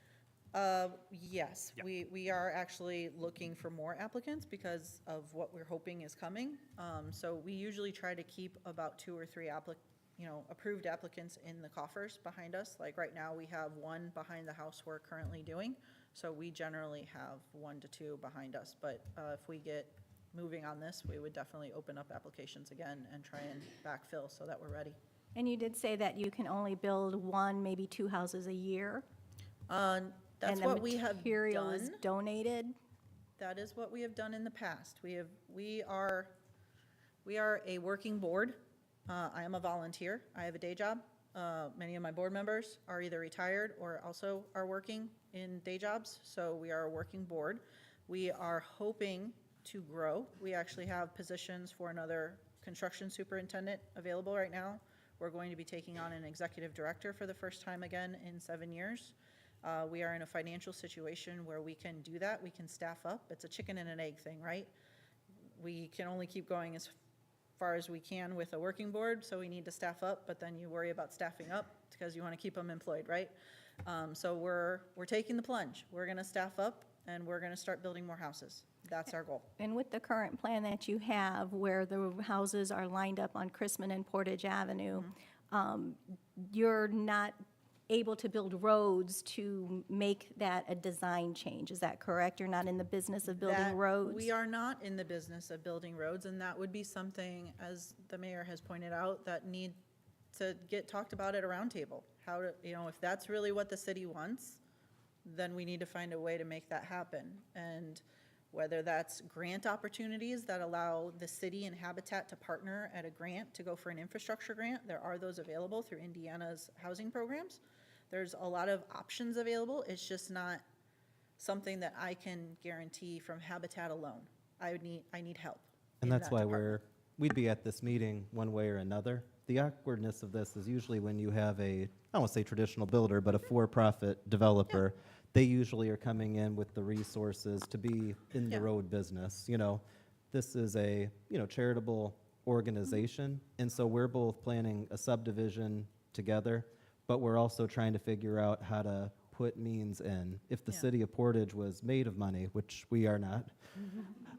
Yes, Yeah. we are actually looking for more applicants because of what we're hoping is coming. So we usually try to keep about 2 or 3 approved applicants in the coffers behind us. Like right now, we have 1 behind the house we're currently doing. So we generally have 1 to 2 behind us. But if we get moving on this, we would definitely open up applications again and try and backfill so that we're ready. And you did say that you can only build 1, maybe 2 houses a year? That's what we have And the material is done. donated? That is what we have done in the past. We are a working board. I am a volunteer. I have a day job. Many of my board members are either retired or also are working in day jobs, so we are a working board. We are hoping to grow. We actually have positions for another construction superintendent available right now. We're going to be taking on an executive director for the first time again in 7 years. We are in a financial situation where we can do that. We can staff up. It's a chicken and an egg thing, right? We can only keep going as far as we can with a working board, so we need to staff up, but then you worry about staffing up because you want to keep them employed, right? So we're taking the plunge. We're going to staff up, and we're going to start building more houses. That's our goal. And with the current plan that you have, where the houses are lined up on Chrisman and Portage Avenue, you're not able to build roads to make that a design change, is that correct? You're not in the business of building That- roads? We are not in the business of building roads, and that would be something, as the mayor has pointed out, that need to get talked about at a roundtable. How to, if that's really what the city wants, then we need to find a way to make that happen. And whether that's grant opportunities that allow the city and Habitat to partner at a grant to go for an infrastructure grant, there are those available through Indiana's housing programs. There's a lot of options available. It's just not something that I can guarantee from Habitat alone. I need help. And in that's that why department. we'd be at this meeting one way or another. The awkwardness of this is usually when you have I don't want to say traditional builder, but a for-profit developer. They usually are coming in with the resources to be in the Yeah. road business. This is a, charitable organization. And so we're both planning a subdivision together, but we're also trying to figure out how to put means in. If the Yeah. city of Portage was made of money, which we are not,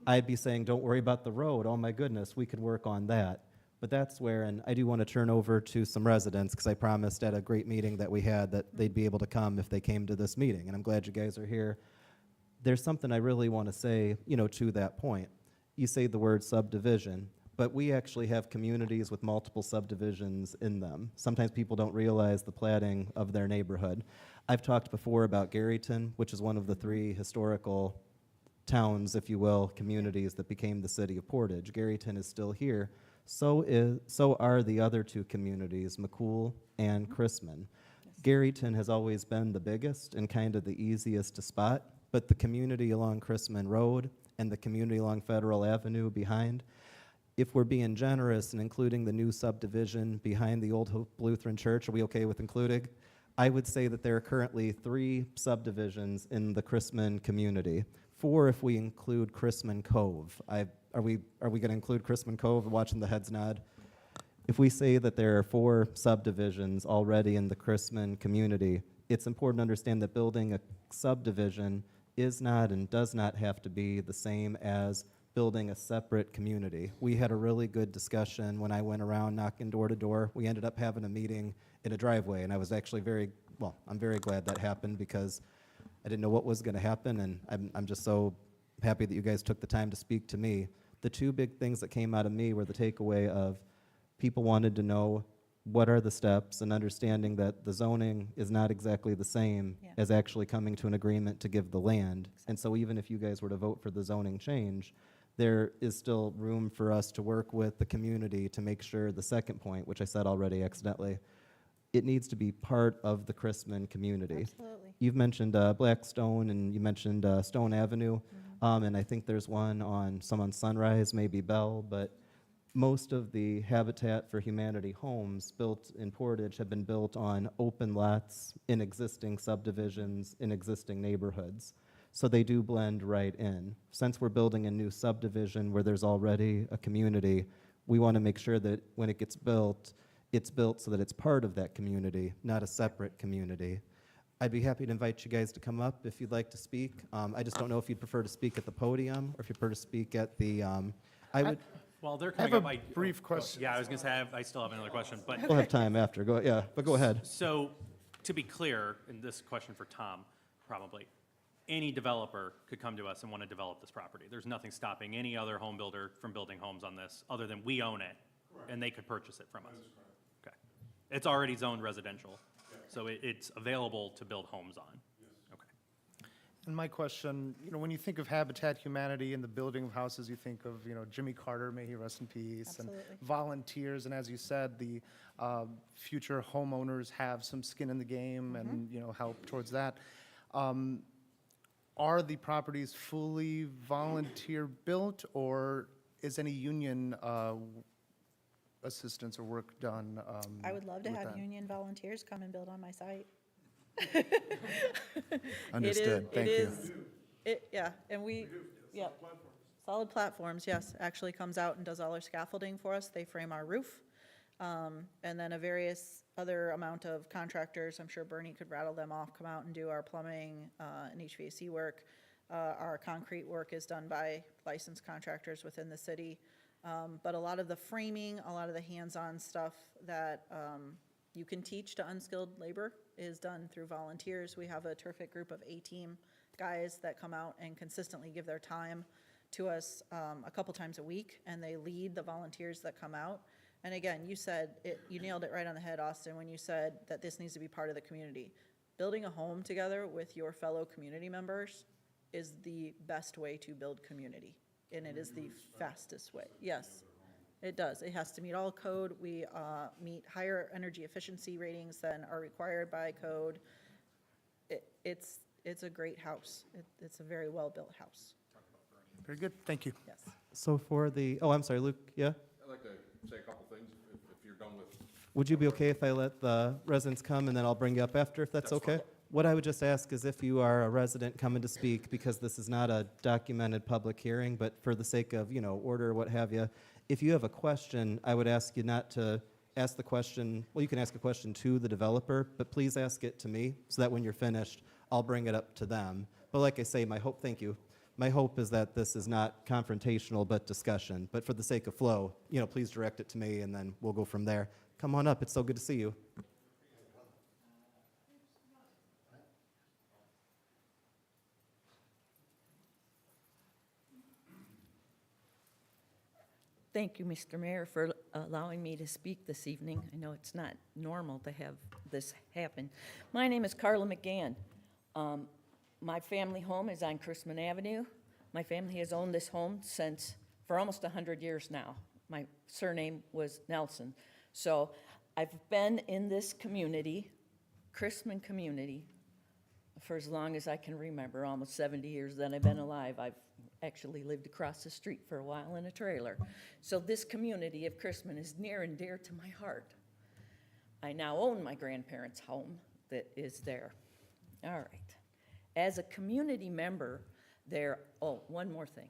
I'd be saying, don't worry about the road. Oh my goodness, we could work on that. But that's where, and I do want to turn over to some residents because I promised at a great meeting that we had that they'd be able to come if they came to this meeting. And I'm glad you guys are here. There's something I really want to say, to that point. You say the word subdivision, but we actually have communities with multiple subdivisions in them. Sometimes people don't realize the platting of their neighborhood. I've talked before about Garyton, which is one of the 3 historical towns, if you will, communities that became the city of Portage. Garyton is still here. So are the other 2 communities, McCool and Chrisman. Garyton has always been the biggest and kind of the easiest to spot, but the community along Chrisman Road and the community along Federal Avenue behind, if we're being generous and including the new subdivision behind the old Hope Lutheran Church, are we okay with including? I would say that there are currently 3 subdivisions in the Chrisman community. 4 if we include Chrisman Cove. Are we going to include Chrisman Cove? Watching the heads nod. If we say that there are 4 subdivisions already in the Chrisman community, it's important to understand that building a subdivision is not and does not have to be the same as building a separate community. We had a really good discussion when I went around knocking door to door. We ended up having a meeting in a driveway, and I was actually I'm very glad that happened because I didn't know what was going to happen, and I'm just so happy that you guys took the time to speak to me. The 2 big things that came out of me were the takeaway of people wanted to know what are the steps and understanding that the zoning is not exactly the same Yeah. as actually coming to an agreement to give the land. And so even if you guys were to vote for the zoning change, there is still room for us to work with the community to make sure the second point, which I said already accidentally, it needs to be part of the Chrisman community. Absolutely. You've mentioned Blackstone and you mentioned Stone Avenue, and I think there's one on Sunrise, maybe Bell, but most of the Habitat for Humanity homes built in Portage have been built on open lots in existing subdivisions, in existing neighborhoods. So they do blend right in. Since we're building a new subdivision where there's already a community, we want to make sure that when it gets built, it's built so that it's part of that community, not a separate community. I'd be happy to invite you guys to come up if you'd like to speak. I just don't know if you'd prefer to speak at the podium or if you'd prefer to speak at the, While they're I have coming a up, brief question. Yeah, I was gonna say, I still have another question, but, we'll have time after, but go ahead. so, to be clear, and this question for Tom, probably, any developer could come to us and want to develop this property. There's nothing stopping any other home builder from building homes on this, other than we own it, and they could purchase it from us. Okay. It's already zoned residential, so it's available to build homes on. Okay. And my question, when you think of Habitat Humanity and the building of houses, you think of, Jimmy Carter, may he rest in peace. And Absolutely. volunteers, and as you said, the future homeowners have some skin in the game and, help towards that. Are the properties fully volunteer-built, or is any union assistance or work done? I would love to with have that? union volunteers come and build on my site. Understood. Thank you. Yeah, and yeah. Solid platforms, yes, actually comes out and does all our scaffolding for us. They frame our roof. And then a various other amount of contractors, I'm sure Bernie could rattle them off, come out and do our plumbing and HVAC work. Our concrete work is done by licensed contractors within the city. But a lot of the framing, a lot of the hands-on stuff that you can teach to unskilled labor is done through volunteers. We have a terrific group of A-team guys that come out and consistently give their time to us a couple times a week, and they lead the volunteers that come out. And again, you nailed it right on the head, Austin, when you said that this needs to be part of the community. Building a home together with your fellow community members is the best way to build community, and it is the fastest way. Yes, it does. It has to meet all code. We meet higher energy efficiency ratings than are required by code. It's a great house. It's a very well-built house. Very good. Thank you. Yes. So for the, I'm sorry, Luke, yeah? I'd like to say a couple things if you're done with. Would you be okay if I let the residents come and then I'll bring you up after, if that's okay? What I would just ask is if you are a resident coming to speak, because this is not a documented public hearing, but for the sake of, order, what have you, if you have a question, I would ask you not to ask the question, well, you can ask a question to the developer, but please ask it to me so that when you're finished, I'll bring it up to them. But like I say, thank you. My hope is that this is not confrontational but discussion. But for the sake of flow, please direct it to me and then we'll go from there. Come on up. It's so good to see you. Thank you, Mr. Mayor, for allowing me to speak this evening. I know it's not normal to have this happen. My name is Carla McGann. My family home is on Chrisman Avenue. My family has owned this home for almost 100 years now. My surname was Nelson. So I've been in this community, Chrisman community, for as long as I can remember, almost 70 years that I've been alive. I've actually lived across the street for a while in a trailer. So this community of Chrisman is near and dear to my heart. I now own my grandparents' home that is there. All right. As a community member one more thing.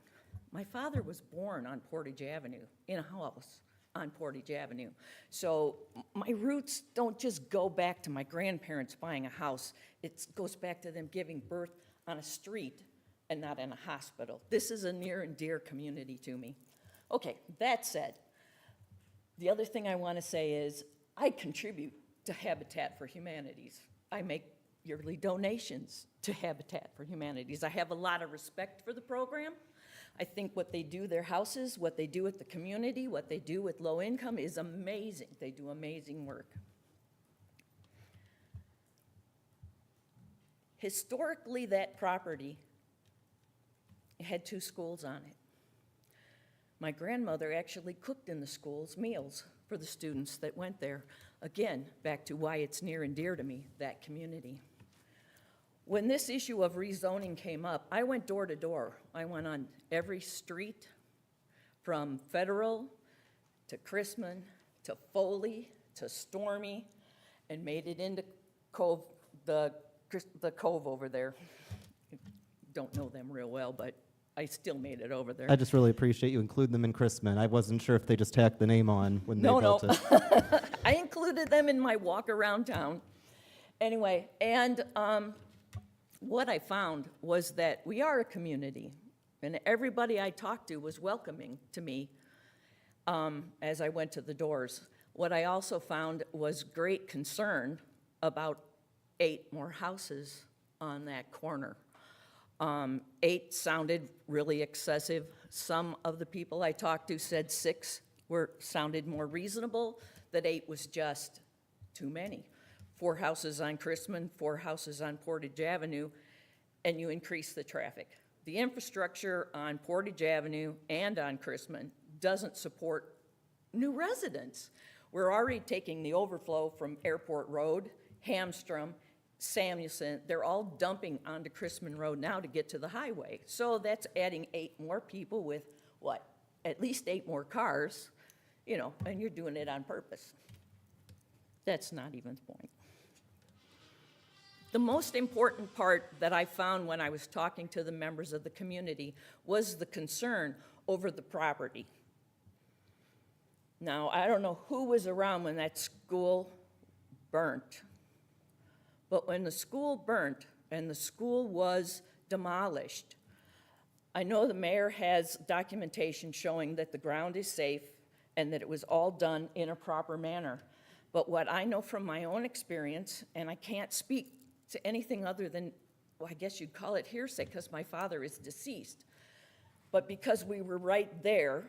My father was born on Portage Avenue in a house on Portage Avenue. So my roots don't just go back to my grandparents buying a house. It goes back to them giving birth on a street and not in a hospital. This is a near and dear community to me. Okay, that said, the other thing I want to say is I contribute to Habitat for Humanities. I make yearly donations to Habitat for Humanities. I have a lot of respect for the program. I think what they do, their houses, what they do with the community, what they do with low income is amazing. They do amazing work. Historically, that property had 2 schools on it. My grandmother actually cooked in the schools meals for the students that went there. Again, back to why it's near and dear to me, that community. When this issue of rezoning came up, I went door to door. I went on every street from Federal to Chrisman to Foley to Stormy and made it into Cove, the Cove over there. Don't know them real well, but I still made it over there. I just really appreciate you including them in Chrisman. I wasn't sure if they just tacked the name on when they No, built no. it. I included them in my walk around town. Anyway, and what I found was that we are a community, and everybody I talked to was welcoming to me as I went to the doors. What I also found was great concern about 8 more houses on that corner. 8 sounded really excessive. Some of the people I talked to said 6 sounded more reasonable, that 8 was just too many. 4 houses on Chrisman, 4 houses on Portage Avenue, and you increase the traffic. The infrastructure on Portage Avenue and on Chrisman doesn't support new residents. We're already taking the overflow from Airport Road, Hamstrom, Samuelson. They're all dumping onto Chrisman Road now to get to the highway. So that's adding 8 more people with, what, at least 8 more cars, you know, and you're doing it on purpose. That's not even the point. The most important part that I found when I was talking to the members of the community was the concern over the property. Now, I don't know who was around when that school burnt, but when the school burnt and the school was demolished, I know the mayor has documentation showing that the ground is safe and that it was all done in a proper manner. But what I know from my own experience, and I can't speak to anything other than, well, I guess you'd call it hearsay because my father is deceased, but because we were right there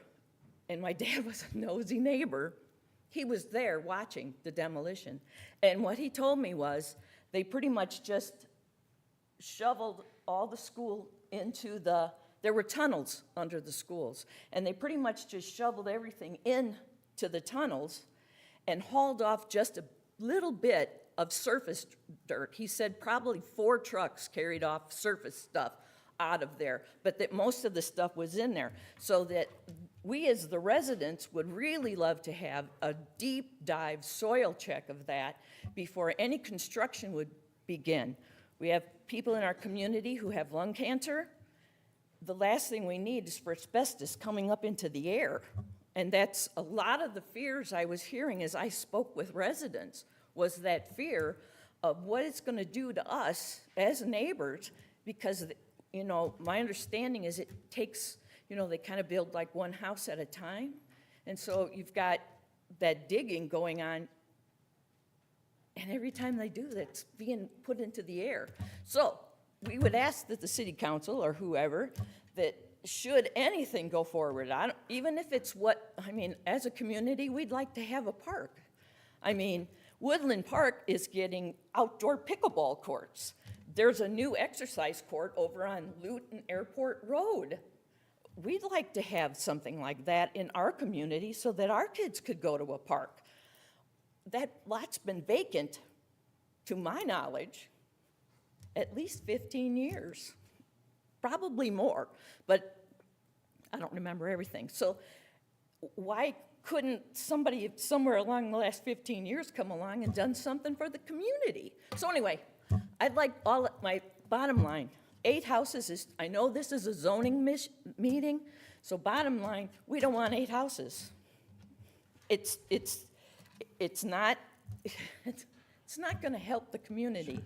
and my dad was a nosy neighbor, he was there watching the demolition. And what he told me was they pretty much just shoveled all the school into there were tunnels under the schools, and they pretty much just shoveled everything into the tunnels and hauled off just a little bit of surface dirt. He said probably 4 trucks carried off surface stuff out of there, but that most of the stuff was in there, so that we as the residents would really love to have a deep dive soil check of that before any construction would begin. We have people in our community who have lung cancer. The last thing we need is for asbestos coming up into the air. And that's a lot of the fears I was hearing as I spoke with residents, was that fear of what it's going to do to us as neighbors, because, you know, my understanding is it takes, you know, they kind of build like one house at a time. And so you've got that digging going on, and every time they do that, it's being put into the air. So we would ask that the city council or whoever, that should anything go forward, even if it's as a community, we'd like to have a park. I mean, Woodland Park is getting outdoor pickleball courts. There's a new exercise court over on Luton Airport Road. We'd like to have something like that in our community so that our kids could go to a park. That lot's been vacant, to my knowledge, at least 15 years, probably more, but I don't remember everything. So why couldn't somebody somewhere along the last 15 years come along and done something for the community? So anyway, I'd like my bottom line, 8 houses is, I know this is a zoning meeting, so bottom line, we don't want 8 houses. it's not, it's not gonna help the community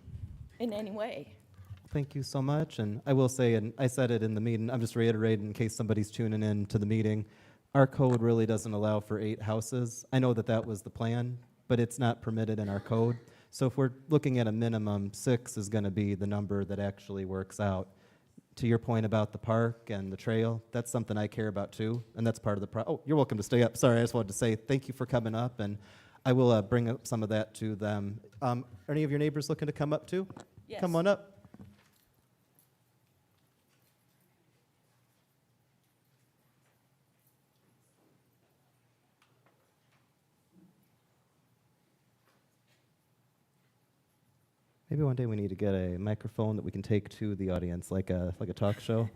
in any way. Thank you so much, and I will say, and I said it in the meeting, I'm just reiterating in case somebody's tuning in to the meeting, our code really doesn't allow for 8 houses. I know that that was the plan, but it's not permitted in our code. So if we're looking at a minimum, 6 is gonna be the number that actually works out. To your point about the park and the trail, that's something I care about too, and that's part of the oh, you're welcome to stay up. Sorry, I just wanted to say thank you for coming up, and I will bring up some of that to them. Are any of your neighbors looking to come up too? Yes. Come on up. Maybe one day we need to get a microphone that we can take to the audience, like a talk show.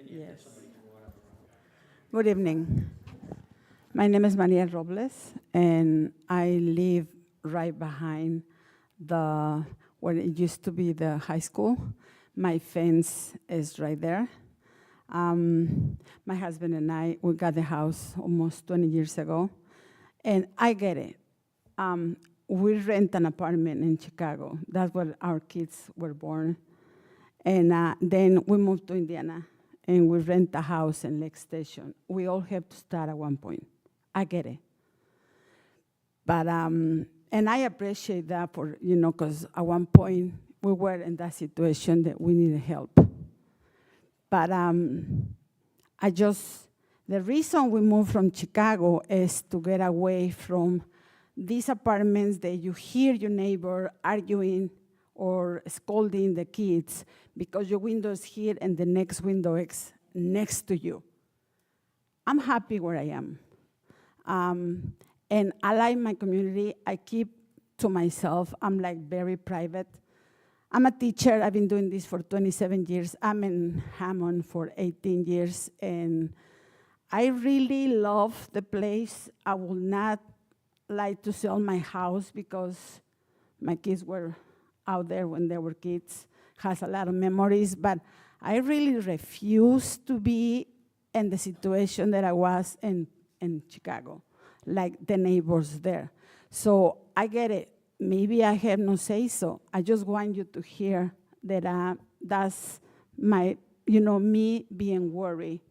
Yes. Good evening. My name is Maria Robles, and I live right behind where it used to be the high school. My fence is right there. My husband and I, we got the house almost 20 years ago, and I get it. We rent an apartment in Chicago. That's where our kids were born. And then we moved to Indiana, and we rent a house in Lake Station. We all have to start at one point. I get it. But, and I appreciate that for, because at one point we were in that situation that we needed help. But the reason we moved from Chicago is to get away from these apartments that you hear your neighbor arguing or scolding the kids because your window is here and the next window is next to you. I'm happy where I am. And I like my community. I keep to myself. I'm like very private. I'm a teacher. I've been doing this for 27 years. I'm in Hammond for 18 years. And I really love the place. I will not like to sell my house because my kids were out there when they were kids, has a lot of memories, but I really refuse to be in the situation that I was in Chicago, like the neighbors there. So I get it. Maybe I have no say so. I just want you to hear that that's my, me being worried.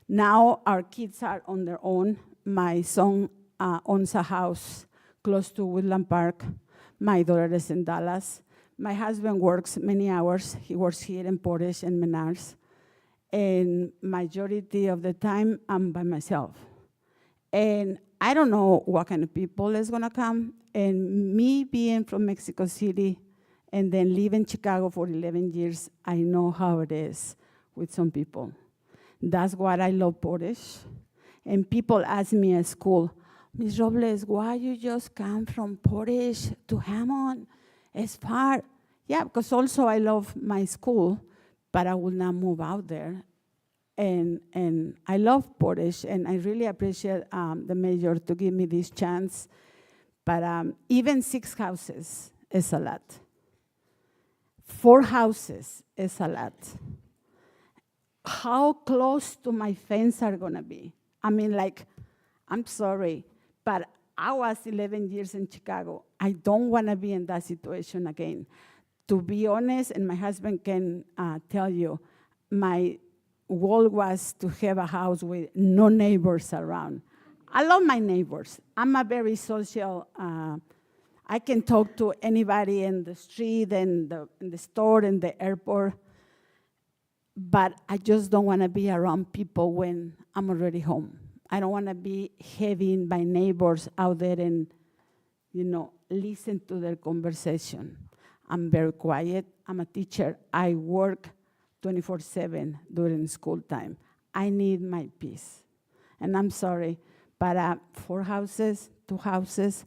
Now our kids are on their own. My son owns a house close to Woodland Park. My daughter is in Dallas. My husband works many hours. He works here in Portage and Menards. And majority of the time, I'm by myself. And I don't know what kind of people is gonna come. And me being from Mexico City and then live in Chicago for 11 years, I know how it is with some people. That's why I love Portage. And people ask me at school, Ms. Robles, why you just come from Portage to Hammond? It's far. Yeah, because also I love my school, but I will not move out there. And I love Portage, and I really appreciate the mayor to give me this chance. But even 6 houses is a lot. 4 houses is a lot. How close to my fence are gonna be? I mean, like, I'm sorry, but I was 11 years in Chicago. I don't wanna be in that situation again. To be honest, and my husband can tell you, my goal was to have a house with no neighbors around. I love my neighbors. I'm a very social, I can talk to anybody in the street, in the store, in the airport, but I just don't wanna be around people when I'm already home. I don't wanna be having my neighbors out there and, listen to their conversation. I'm very quiet. I'm a teacher. I work 24/7 during school time. I need my peace. And I'm sorry, but 4 houses, 2 houses,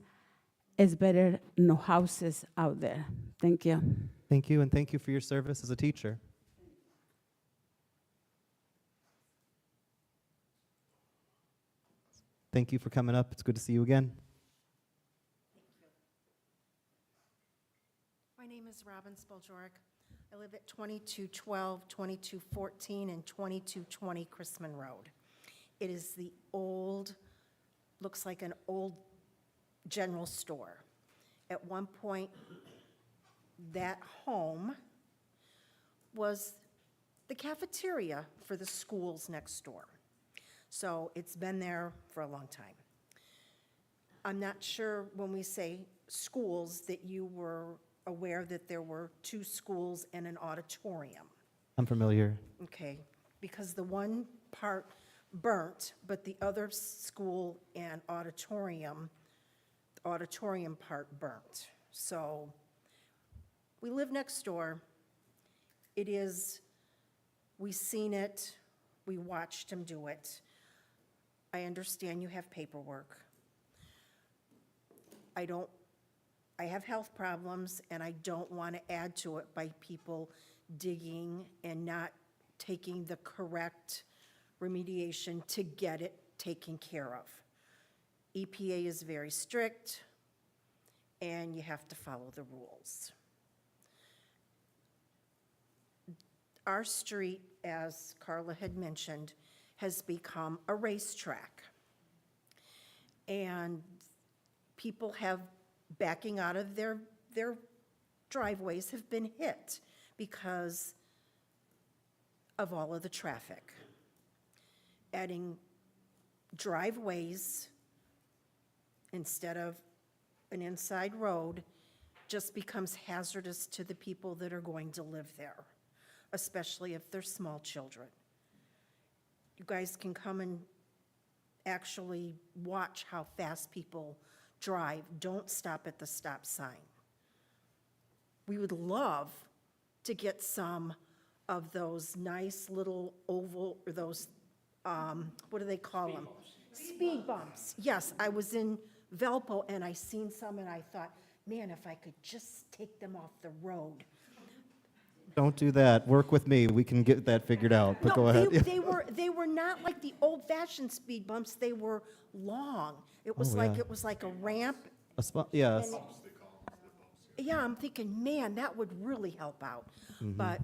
is better no houses out there. Thank you. Thank you, and thank you for your service as a teacher. Thank you for coming up. It's good to see you again. My name is Robin Spoljorek. I live at 2212, 2214, and 2220 Chrisman Road. It is the old looks like an old general store. At one point, that home was the cafeteria for the schools next door. So it's been there for a long time. I'm not sure when we say schools that you were aware that there were 2 schools and an auditorium. I'm familiar. Okay, because the one part burnt, but the other school and auditorium, the auditorium part burnt. So we live next door. It is, we seen it, we watched him do it. I understand you have paperwork. I have health problems, and I don't want to add to it by people digging and not taking the correct remediation to get it taken care of. EPA is very strict, and you have to follow the rules. Our street, as Carla had mentioned, has become a racetrack. And people have, backing out of their driveways, have been hit because of all of the traffic. Adding driveways instead of an inside road just becomes hazardous to the people that are going to live there, especially if they're small children. You guys can come and actually watch how fast people drive. Don't stop at the stop sign. We would love to get some of those nice little oval, or those, what do they call them? Speed bumps. Yes, I was in Valpo and I seen some and I thought, man, if I could just take them off the road. Don't do that. Work with me. We can get that figured out, but go ahead. They were not like the old-fashioned speed bumps. They were long. It was Oh, like, yeah. it was like a ramp. Yes. And yeah, I'm thinking, man, that would really help out. But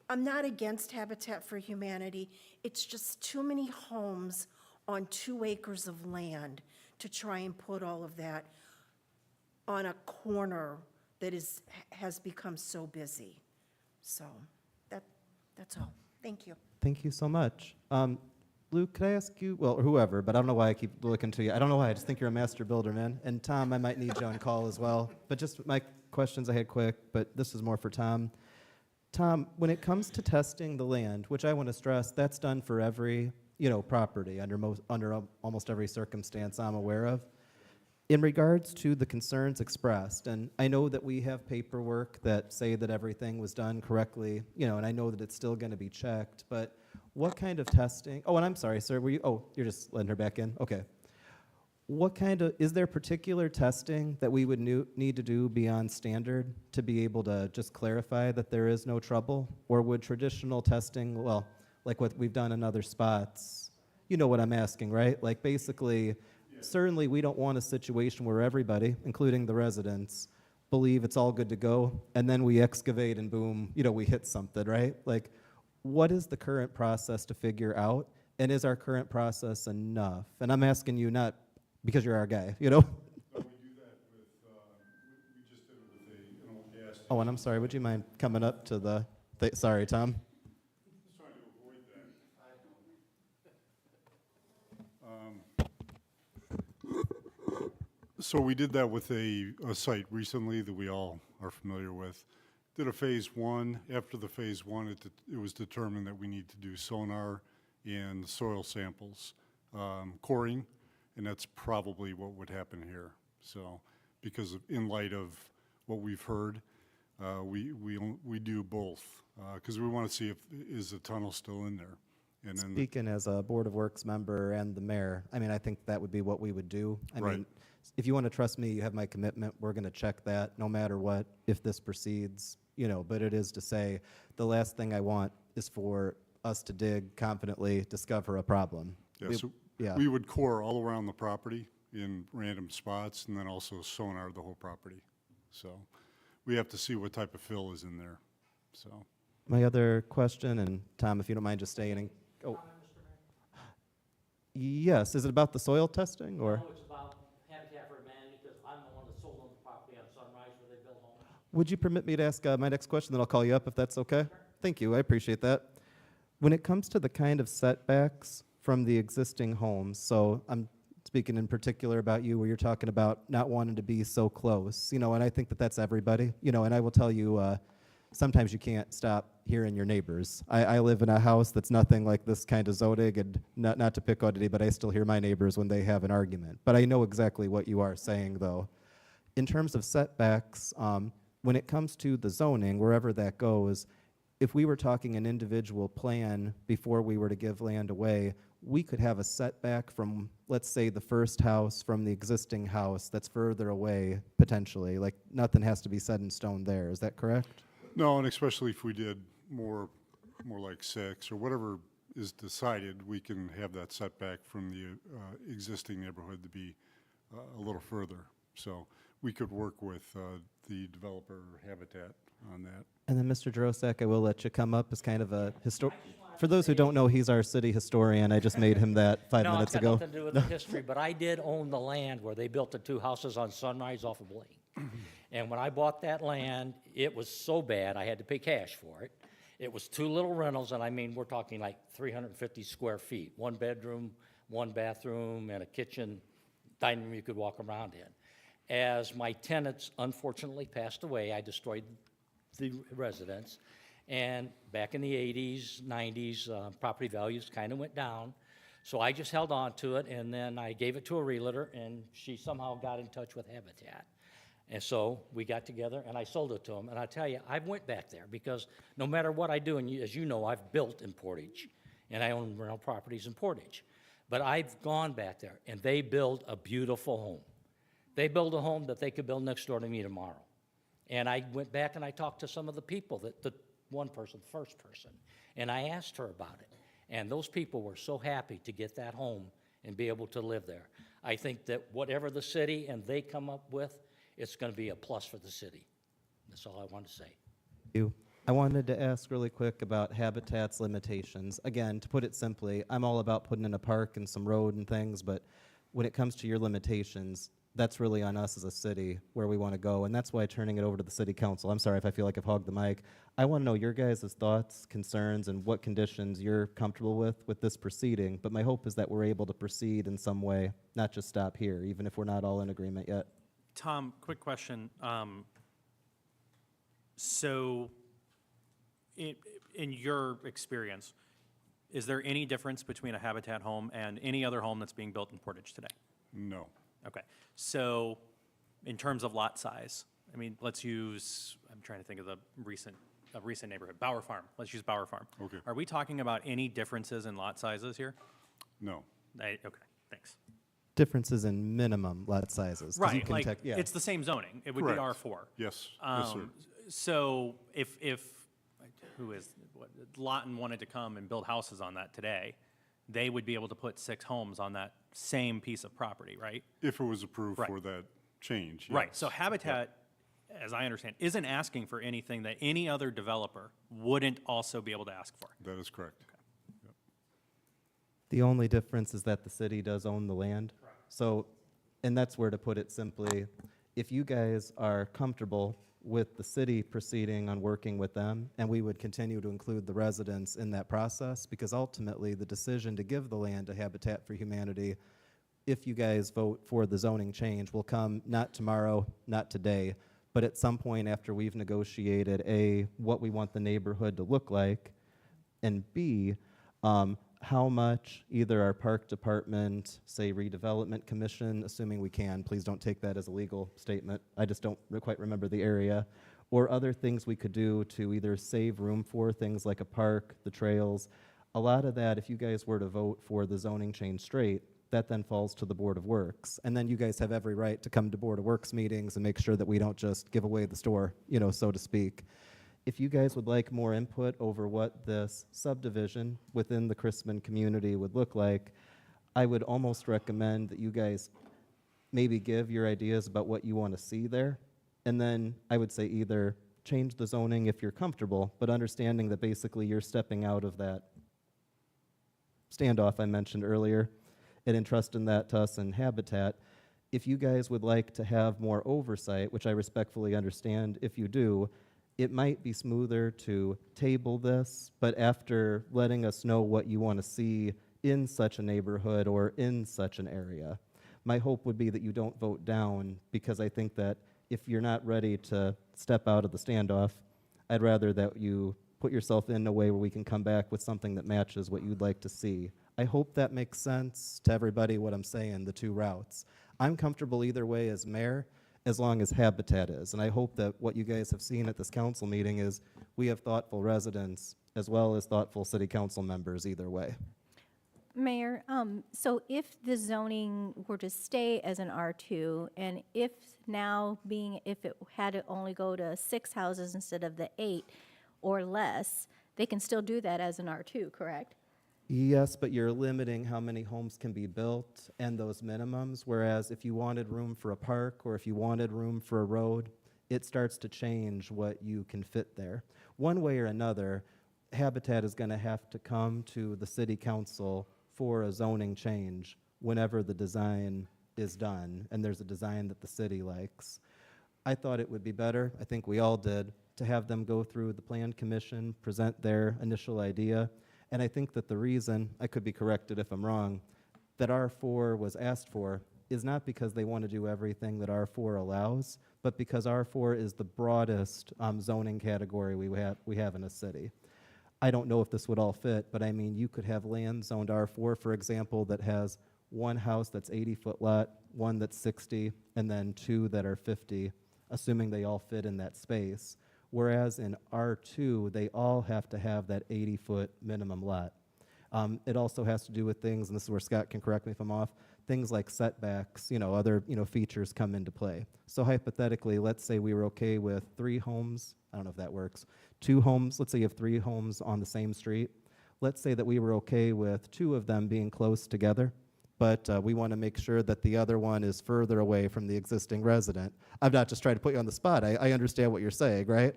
I'm not against Habitat for Humanity. It's just too many homes on 2 acres of land to try and put all of that on a corner that has become so busy. So that's all. Thank you. Thank you so much. Luke, could I ask you, well, or whoever, but I don't know why I keep looking to you. I don't know why, I just think you're a master builder, man. And Tom, I might need you on call as well. But just my questions I had quick, but this is more for Tom. Tom, when it comes to testing the land, which I want to stress, that's done for every, property under almost every circumstance I'm aware of. In regards to the concerns expressed, and I know that we have paperwork that say that everything was done correctly, and I know that it's still going to be checked, but what kind of testing? Oh, and I'm sorry, sir, you're just letting her back in? Okay. Is there particular testing that we would need to do beyond standard to be able to just clarify that there is no trouble? Or would traditional testing, well, like what we've done in other spots, you know what I'm asking, right? Like basically, certainly we don't want a situation where everybody, including the residents, believe it's all good to go, and then we excavate and boom, we hit something, right? Like, what is the current process to figure out, and is our current process enough? And I'm asking you not because you're our guy, No, we do that with, we just did it with an old gas station. Oh, and I'm sorry, would you mind coming up to the, sorry, Tom? Just trying to avoid that. So we did that with a site recently that we all are familiar with. Did a phase 1. After the phase 1, it was determined that we need to do sonar and soil samples, coring, and that's probably what would happen here. So, because in light of what we've heard, we do both, because we want to see if is the tunnel still in there. And then Speaking as a Board of Works member and the mayor, I think that would be what we would do. I Right. mean, if you want to trust me, you have my commitment. We're going to check that no matter what, if this proceeds, but it is to say, the last thing I want is for us to dig confidently, discover a problem. we would core all around the property in random spots, and then also sonar the whole property. So we have to see what type of fill is in there, so. My other question, and Tom, if you don't mind just staying, Yes, is it about the soil testing, or? it's about Habitat for Humanity, because I'm the one that sold them the property on Sunrise where they built homes. Would you permit me to ask my next question, then I'll call you up if that's okay? Thank you, I appreciate that. When it comes to the kind of setbacks from the existing homes, so I'm speaking in particular about you, where you're talking about not wanting to be so close, and I think that that's everybody, and I will tell you, sometimes you can't stop hearing your neighbors. I live in a house that's nothing like this kind of zoning, and not to pick on any, but I still hear my neighbors when they have an argument. But I know exactly what you are saying, though. In terms of setbacks, when it comes to the zoning, wherever that goes, if we were talking an individual plan before we were to give land away, we could have a setback from, let's say, the first house from the existing house that's further away, potentially. Like, nothing has to be set in stone there. Is that correct? No, and especially if we did more like 6 or whatever is decided, we can have that setback from the existing neighborhood to be a little further. So we could work with the developer Habitat on that. And then, Mr. Drosak, I will let you come up as kind of a for those who don't know, he's our city historian. I just made him that 5 minutes ago. No, it's got nothing to do with the history, but I did own the land where they built the 2 houses on Sunrise off of Blaine. And when I bought that land, it was so bad, I had to pay cash for it. It was 2 little rentals, and I mean, we're talking like 350 square feet, 1 bedroom, 1 bathroom, and a kitchen, dining room you could walk around in. As my tenants unfortunately passed away, I destroyed the residence. And back in the 80s, 90s, property values kind of went down. So I just held on to it, and then I gave it to a realtor, and she somehow got in touch with Habitat. And so we got together, and I sold it to them. And I tell you, I went back there because no matter what I do, and as you know, I've built in Portage, and I own rental properties in Portage. But I've gone back there, and they build a beautiful home. They build a home that they could build next door to me tomorrow. And I went back and I talked to some of the people, the one person, first person, and I asked her about it. And those people were so happy to get that home and be able to live there. I think that whatever the city and they come up with, it's going to be a plus for the city. That's all I want to say. You. I wanted to ask really quick about Habitat's limitations. Again, to put it simply, I'm all about putting in a park and some road and things, but when it comes to your limitations, that's really on us as a city where we want to go, and that's why turning it over to the city council. I'm sorry if I feel like I've hogged the mic. I want to know your guys' thoughts, concerns, and what conditions you're comfortable with this proceeding, but my hope is that we're able to proceed in some way, not just stop here, even if we're not all in agreement yet. Tom, quick question. So in your experience, is there any difference between a Habitat home and any other home that's being built in Portage today? No. Okay, so in terms of lot size, I mean, let's use, I'm trying to think of a recent neighborhood, Bower Farm. Let's use Bower Farm. Okay. Are we talking about any differences in lot sizes here? No. Okay, thanks. Differences in minimum lot sizes. 'Cause you Right, can like, yeah. it's the same zoning. It would Correct. be R4. Yes, yes, sir. So if Lawton wanted to come and build houses on that today, they would be able to put 6 homes on that same piece of property, right? If it was approved Right. for that change, Right, yes. so Habitat, as I understand, isn't asking for anything that any other developer wouldn't also be able to ask for. That is correct. The only difference is that the city does own the land. So, and that's where, to put it simply, if you guys are comfortable with the city proceeding on working with them, and we would continue to include the residents in that process, because ultimately the decision to give the land to Habitat for Humanity, if you guys vote for the zoning change, will come not tomorrow, not today, but at some point after we've negotiated A, what we want the neighborhood to look like, and B, how much either our park department, say redevelopment commission, assuming we can, please don't take that as a legal statement, I just don't quite remember the area, or other things we could do to either save room for things like a park, the trails. A lot of that, if you guys were to vote for the zoning change straight, that then falls to the Board of Works. And then you guys have every right to come to Board of Works meetings and make sure that we don't just give away the store, so to speak. If you guys would like more input over what this subdivision within the Chrisman community would look like, I would almost recommend that you guys maybe give your ideas about what you want to see there. And then I would say either change the zoning if you're comfortable, but understanding that basically you're stepping out of that standoff I mentioned earlier. and entrusting that to us in Habitat. If you guys would like to have more oversight, which I respectfully understand if you do, it might be smoother to table this, but after letting us know what you want to see in such a neighborhood or in such an area. My hope would be that you don't vote down, because I think that if you're not ready to step out of the standoff, I'd rather that you put yourself in a way where we can come back with something that matches what you'd like to see. I hope that makes sense to everybody, what I'm saying, the two routes. I'm comfortable either way as mayor, as long as Habitat is. And I hope that what you guys have seen at this council meeting is we have thoughtful residents as well as thoughtful city council members either way. Mayor, so if the zoning were to stay as an R2, and if it had to only go to 6 houses instead of the 8 or less, they can still do that as an R2, correct? Yes, but you're limiting how many homes can be built and those minimums, whereas if you wanted room for a park or if you wanted room for a road, it starts to change what you can fit there. One way or another, Habitat is going to have to come to the city council for a zoning change whenever the design is done and there's a design that the city likes. I thought it would be better, I think we all did, to have them go through the plan commission, present their initial idea. And I think that the reason, I could be corrected if I'm wrong, that R4 was asked for is not because they want to do everything that R4 allows, but because R4 is the broadest zoning category we have in a city. I don't know if this would all fit, but I mean, you could have land zoned R4, for example, that has one house that's 80-foot lot, one that's 60, and then 2 that are 50, assuming they all fit in that space. Whereas in R2, they all have to have that 80-foot minimum lot. It also has to do with things, and this is where Scott can correct me if I'm off, things like setbacks, other, features come into play. So hypothetically, let's say we were okay with 3 homes, I don't know if that works, 2 homes, let's say you have 3 homes on the same street. Let's say that we were okay with 2 of them being close together, but we want to make sure that the other one is further away from the existing resident. I'm not just trying to put you on the spot. I understand what you're saying, right?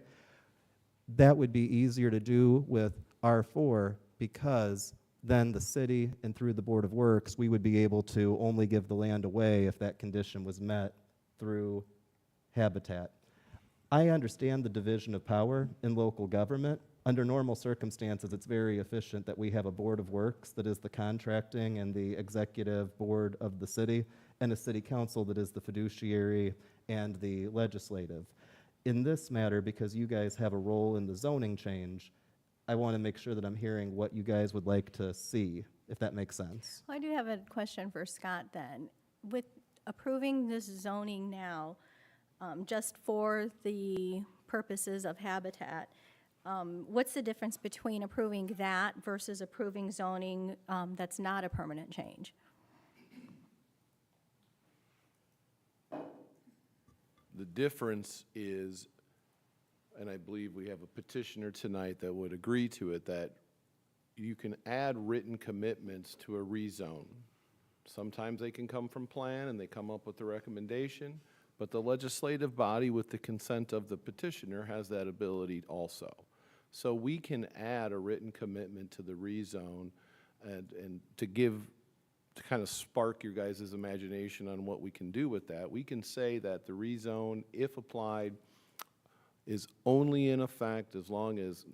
That would be easier to do with R4 because then the city and through the Board of Works, we would be able to only give the land away if that condition was met through Habitat. I understand the division of power in local government. Under normal circumstances, it's very efficient that we have a Board of Works that is the contracting and the executive board of the city, and a city council that is the fiduciary and the legislative. In this matter, because you guys have a role in the zoning change, I want to make sure that I'm hearing what you guys would like to see, if that makes sense. Well, I do have a question for Scott then. With approving this zoning now, just for the purposes of Habitat, what's the difference between approving that versus approving zoning that's not a permanent change? The difference is, and I believe we have a petitioner tonight that would agree to it, that you can add written commitments to a rezone. Sometimes they can come from plan and they come up with the recommendation, but the legislative body, with the consent of the petitioner, has that ability also. So we can add a written commitment to the rezone and to kind of spark your guys' imagination on what we can do with that. We can say that the rezone, if applied, is only in effect as long as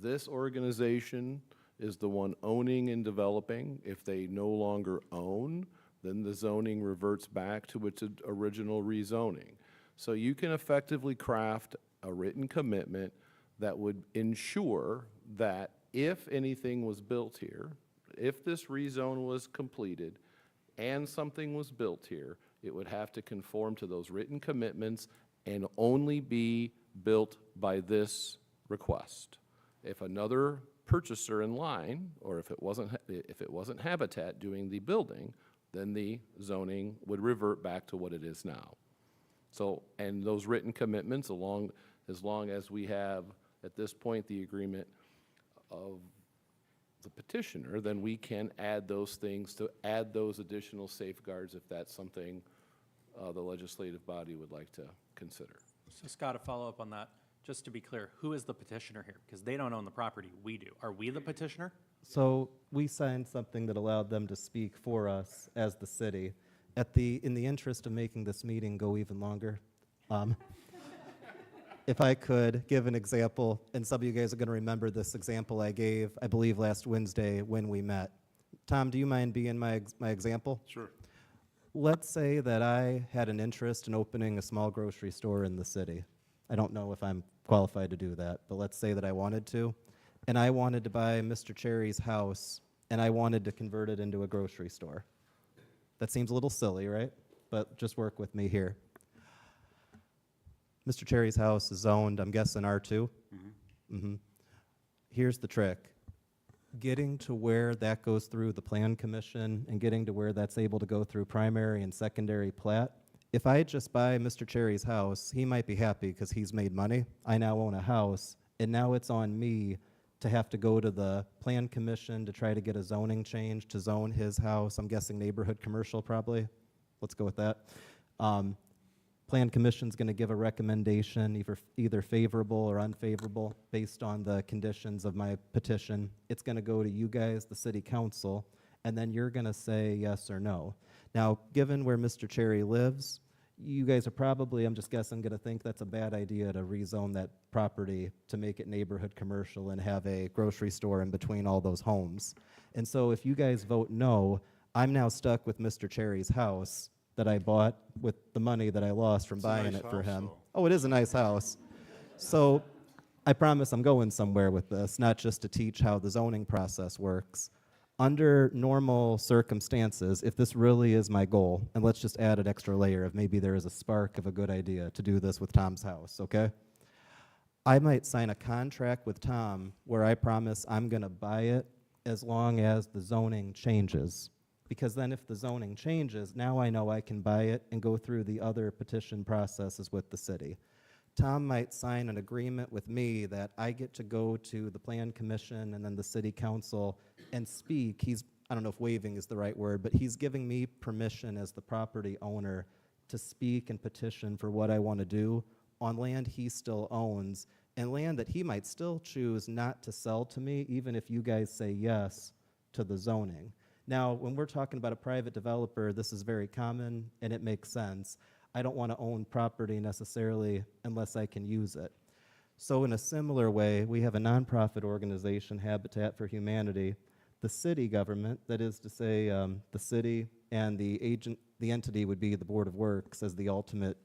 this organization is the one owning and developing. If they no longer own, then the zoning reverts back to its original rezoning. So you can effectively craft a written commitment that would ensure that if anything was built here, if this rezone was completed and something was built here, it would have to conform to those written commitments and only be built by this request. If another purchaser in line, or if it wasn't Habitat doing the building, then the zoning would revert back to what it is now. So, and those written commitments, as long as we have at this point the agreement of the petitioner, then we can add those things to add those additional safeguards if that's something the legislative body would like to consider. So Scott, a follow-up on that. Just to be clear, who is the petitioner here? Because they don't own the property, we do. Are we the petitioner? So we signed something that allowed them to speak for us as the city. In the interest of making this meeting go even longer, if I could give an example, and some of you guys are going to remember this example I gave, I believe, last Wednesday when we met. Tom, do you mind being my example? Sure. Let's say that I had an interest in opening a small grocery store in the city. I don't know if I'm qualified to do that, but let's say that I wanted to. And I wanted to buy Mr. Cherry's house, and I wanted to convert it into a grocery store. That seems a little silly, right? But just work with me here. Mr. Cherry's house is zoned, I'm guessing, R2. Here's the trick. Getting to where that goes through the Plan Commission and getting to where that's able to go through primary and secondary plat, if I just buy Mr. Cherry's house, he might be happy because he's made money. I now own a house, and now it's on me to have to go to the Plan Commission to try to get a zoning change to zone his house. I'm guessing neighborhood commercial probably. Let's go with that. Plan Commission's going to give a recommendation, either favorable or unfavorable, based on the conditions of my petition. It's going to go to you guys, the City Council, and then you're going to say yes or no. Now, given where Mr. Cherry lives, you guys are probably, I'm just guessing, going to think that's a bad idea to rezone that property to make it neighborhood commercial and have a grocery store in between all those homes. And so if you guys vote no, I'm now stuck with Mr. Cherry's house that I bought with the money that I lost from buying it for him. Oh, it is a nice house. So I promise I'm going somewhere with this, not just to teach how the zoning process works. Under normal circumstances, if this really is my goal, and let's just add an extra layer of maybe there is a spark of a good idea to do this with Tom's house, okay? I might sign a contract with Tom where I promise I'm going to buy it as long as the zoning changes. Because then if the zoning changes, now I know I can buy it and go through the other petition processes with the city. Tom might sign an agreement with me that I get to go to the Plan Commission and then the City Council and speak. I don't know if waiving is the right word, but he's giving me permission as the property owner to speak and petition for what I want to do on land he still owns and land that he might still choose not to sell to me, even if you guys say yes to the zoning. Now, when we're talking about a private developer, this is very common and it makes sense. I don't want to own property necessarily unless I can use it. So in a similar way, we have a nonprofit organization, Habitat for Humanity, the city government, that is to say the city and the entity would be the Board of Works as the ultimate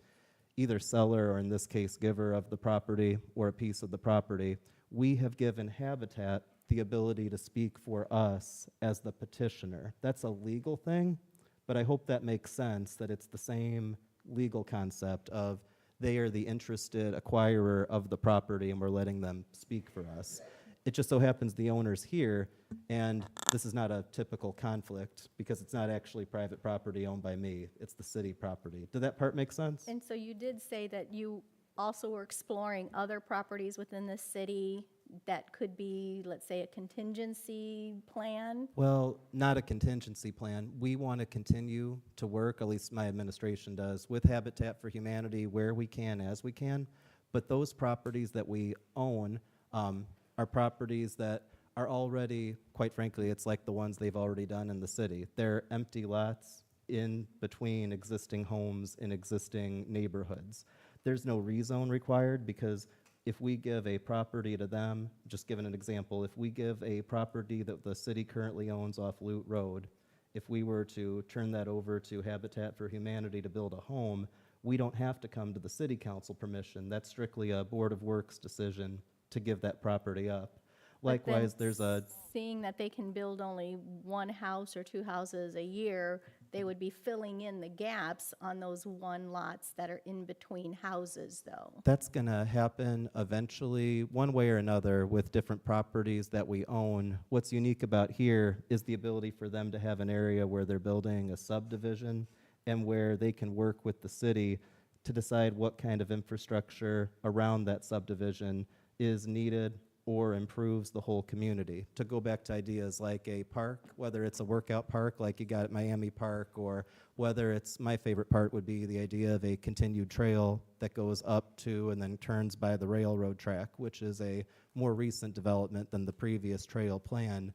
either seller or in this case giver of the property or a piece of the property. We have given Habitat the ability to speak for us as the petitioner. That's a legal thing, but I hope that makes sense, that it's the same legal concept of they are the interested acquirer of the property and we're letting them speak for us. It just so happens the owner's here, and this is not a typical conflict because it's not actually private property owned by me, it's the city property. Did that part make sense? And so you did say that you also were exploring other properties within the city that could be, let's say, a contingency plan? Well, not a contingency plan. We want to continue to work, at least my administration does, with Habitat for Humanity where we can, as we can. But those properties that we own are properties that are already, quite frankly, it's like the ones they've already done in the city. They're empty lots in between existing homes in existing neighborhoods. There's no rezone required because if we give a property to them, just giving an example, if we give a property that the city currently owns off Lute Road, if we were to turn that over to Habitat for Humanity to build a home, we don't have to come to the City Council permission. That's strictly a Board of Works decision to give that property up. Likewise, there's a... Seeing that they can build only one house or two houses a year, they would be filling in the gaps on those one lots that are in between houses, though. That's going to happen eventually, one way or another, with different properties that we own. What's unique about here is the ability for them to have an area where they're building a subdivision and where they can work with the city to decide what kind of infrastructure around that subdivision is needed or improves the whole community. To go back to ideas like a park, whether it's a workout park like you got at Miami Park, or whether it's, my favorite part would be the idea of a continued trail that goes up to and then turns by the railroad track, which is a more recent development than the previous trail plan.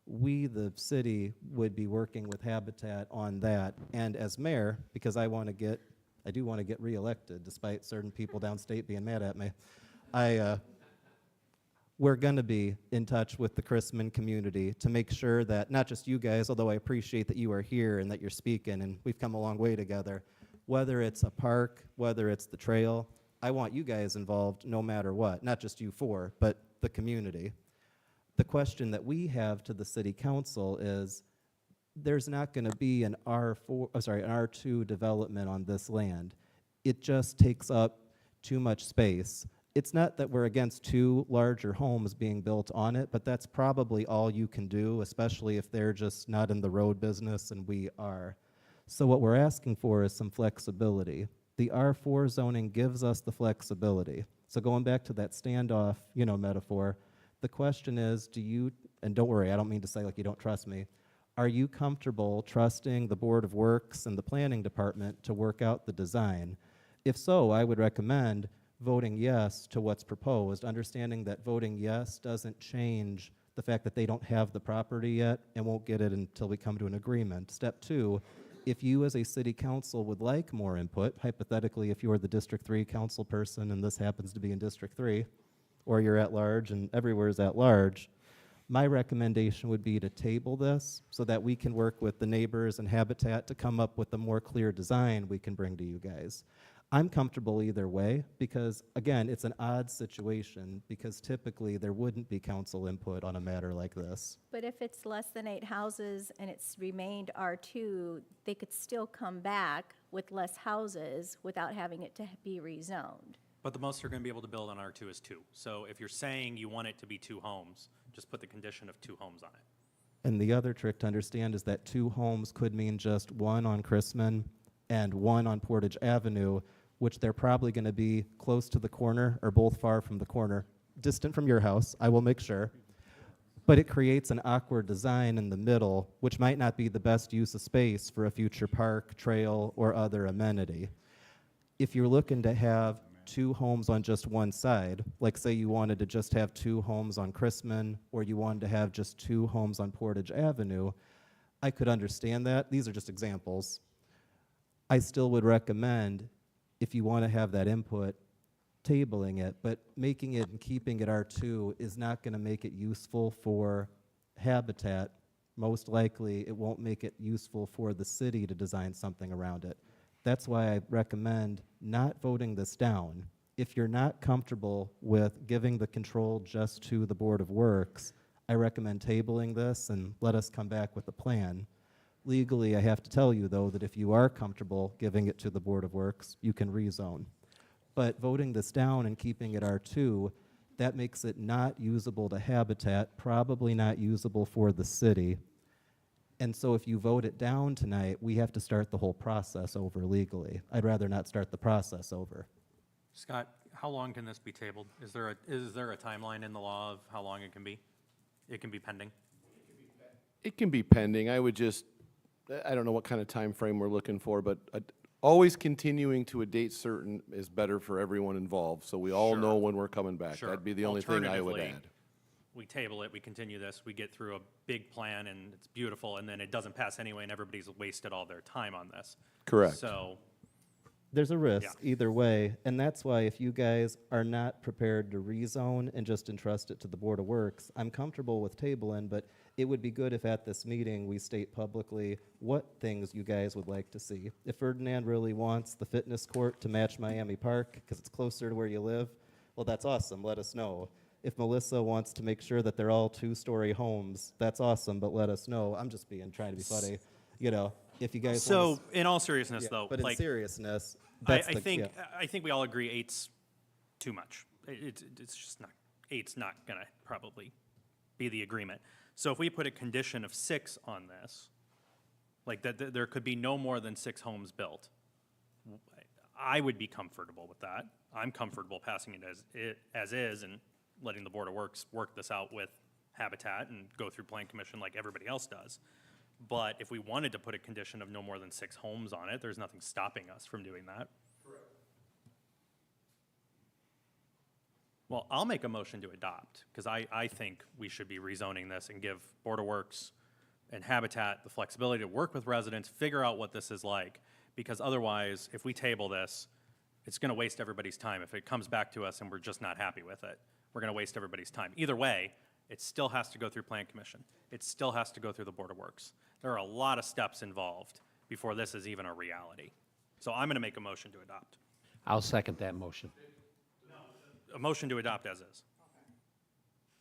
We, the city, would be working with Habitat on that. And as mayor, because I do want to get reelected, despite certain people downstate being mad at me, we're going to be in touch with the Chrisman community to make sure that not just you guys, although I appreciate that you are here and that you're speaking and we've come a long way together, whether it's a park, whether it's the trail, I want you guys involved no matter what, not just you four, but the community. The question that we have to the city council is, there's not going to be an R2 development on this land. It just takes up too much space. It's not that we're against two larger homes being built on it, but that's probably all you can do, especially if they're just not in the road business and we are. So what we're asking for is some flexibility. The R4 zoning gives us the flexibility. So going back to that standoff, metaphor, the question is, and don't worry, I don't mean to say like you don't trust me, are you comfortable trusting the Board of Works and the Planning Department to work out the design? If so, I would recommend voting yes to what's proposed, understanding that voting yes doesn't change the fact that they don't have the property yet and won't get it until we come to an agreement. Step 2, if you as a city council would like more input, hypothetically if you're the District 3 council person and this happens to be in District 3, or you're at large and everywhere is at large, my recommendation would be to table this so that we can work with the neighbors and Habitat to come up with a more clear design we can bring to you guys. I'm comfortable either way because, again, it's an odd situation because typically there wouldn't be council input on a matter like this. But if it's less than 8 houses and it's remained R2, they could still come back with less houses without having it to be rezoned. But the most they're going to be able to build on R2 is 2. So if you're saying you want it to be 2 homes, just put the condition of 2 homes on it. And the other trick to understand is that 2 homes could mean just 1 on Chrisman and 1 on Portage Avenue, which they're probably going to be close to the corner or both far from the corner, distant from your house, I will make sure. But it creates an awkward design in the middle, which might not be the best use of space for a future park, trail, or other amenity. If you're looking to have 2 homes on just one side, like say you wanted to just have 2 homes on Chrisman, or you wanted to have just 2 homes on Portage Avenue, I could understand that. These are just examples. I still would recommend, if you want to have that input, tabling it, but making it and keeping it R2 is not going to make it useful for Habitat. Most likely, it won't make it useful for the city to design something around it. That's why I recommend not voting this down. If you're not comfortable with giving the control just to the Board of Works, I recommend tabling this and let us come back with a plan. Legally, I have to tell you, though, that if you are comfortable giving it to the Board of Works, you can rezone. But voting this down and keeping it R2, that makes it not usable to Habitat, probably not usable for the city. And so if you vote it down tonight, we have to start the whole process over legally. I'd rather not start the process over. Scott, how long can this be tabled? Is there a timeline in the law of how long it can be? It can be pending? It can be pending. I don't know what kind of time frame we're looking for, but always continuing to a date certain is better for everyone involved, so we all know when we're coming back. Sure. That'd be the only thing I would Alternatively, add. we table it, we continue this, we get through a big plan and it's beautiful, and then it doesn't pass anyway and everybody's wasted all their time on this. Correct. So, There's a risk either way, and that's why if you guys are not prepared to rezone and just entrust it to the Board of Works, I'm comfortable with tabling, but it would be good if at this meeting we state publicly what things you guys would like to see. If Ferdinand really wants the fitness court to match Miami Park because it's closer to where you live, well, that's awesome, let us know. If Melissa wants to make sure that they're all 2-story homes, that's awesome, but let us know. I'm just trying to be funny, if you guys so in all seriousness, though, but in like, seriousness, I think we all agree 8's too much. It's just not, 8's not gonna probably be the agreement. So if we put a condition of 6 on this, like that there could be no more than 6 homes built, I would be comfortable with that. I'm comfortable passing it as is, and letting the Board of Works work this out with Habitat and go through Plan Commission like everybody else does. But if we wanted to put a condition of no more than 6 homes on it, there's nothing stopping us from doing that. Well, I'll make a motion to adopt, because I think we should be rezoning this and give Board of Works and Habitat the flexibility to work with residents, figure out what this is like, because otherwise, if we table this, it's gonna waste everybody's time. If it comes back to us and we're just not happy with it, we're gonna waste everybody's time. Either way, it still has to go through Plan Commission. It still has to go through the Board of Works. There are a lot of steps involved before this is even a reality. So I'm gonna make a motion to adopt. I'll second that motion. A motion to adopt as is.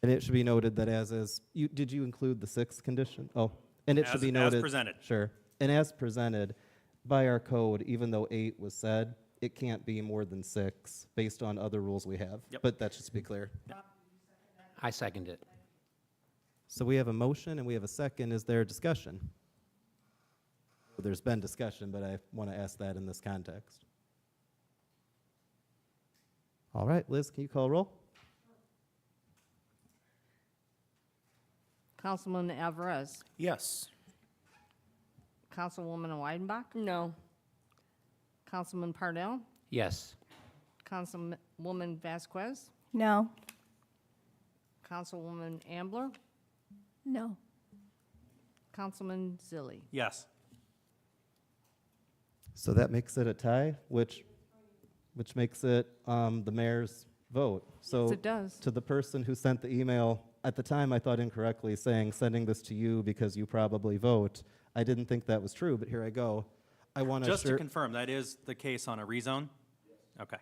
And it should be noted that as is, did you include the 6th condition? Oh, and it should be noted. As presented. Sure. And as presented, by our code, even though 8 was said, it can't be more than 6 based on other rules we have. Yep. But that's just to be clear. I second it. So we have a motion and we have a second. Is there discussion? There's been discussion, but I want to ask that in this context. All right, Liz, can you call roll? Councilman Alvarez, Yes. Councilwoman Weidenbach, No. Councilman Pardell, Yes. Councilwoman Vasquez, No. Councilwoman Ambler, No. Councilman Zilli. Yes. So that makes it a tie, which makes it the mayor's vote. So Yes, it does. to the person who sent the email, at the time I thought incorrectly, saying sending this to you because you probably vote. I didn't think that was true, but here I go. I want to Just to confirm, that is the case on a rezone? Okay.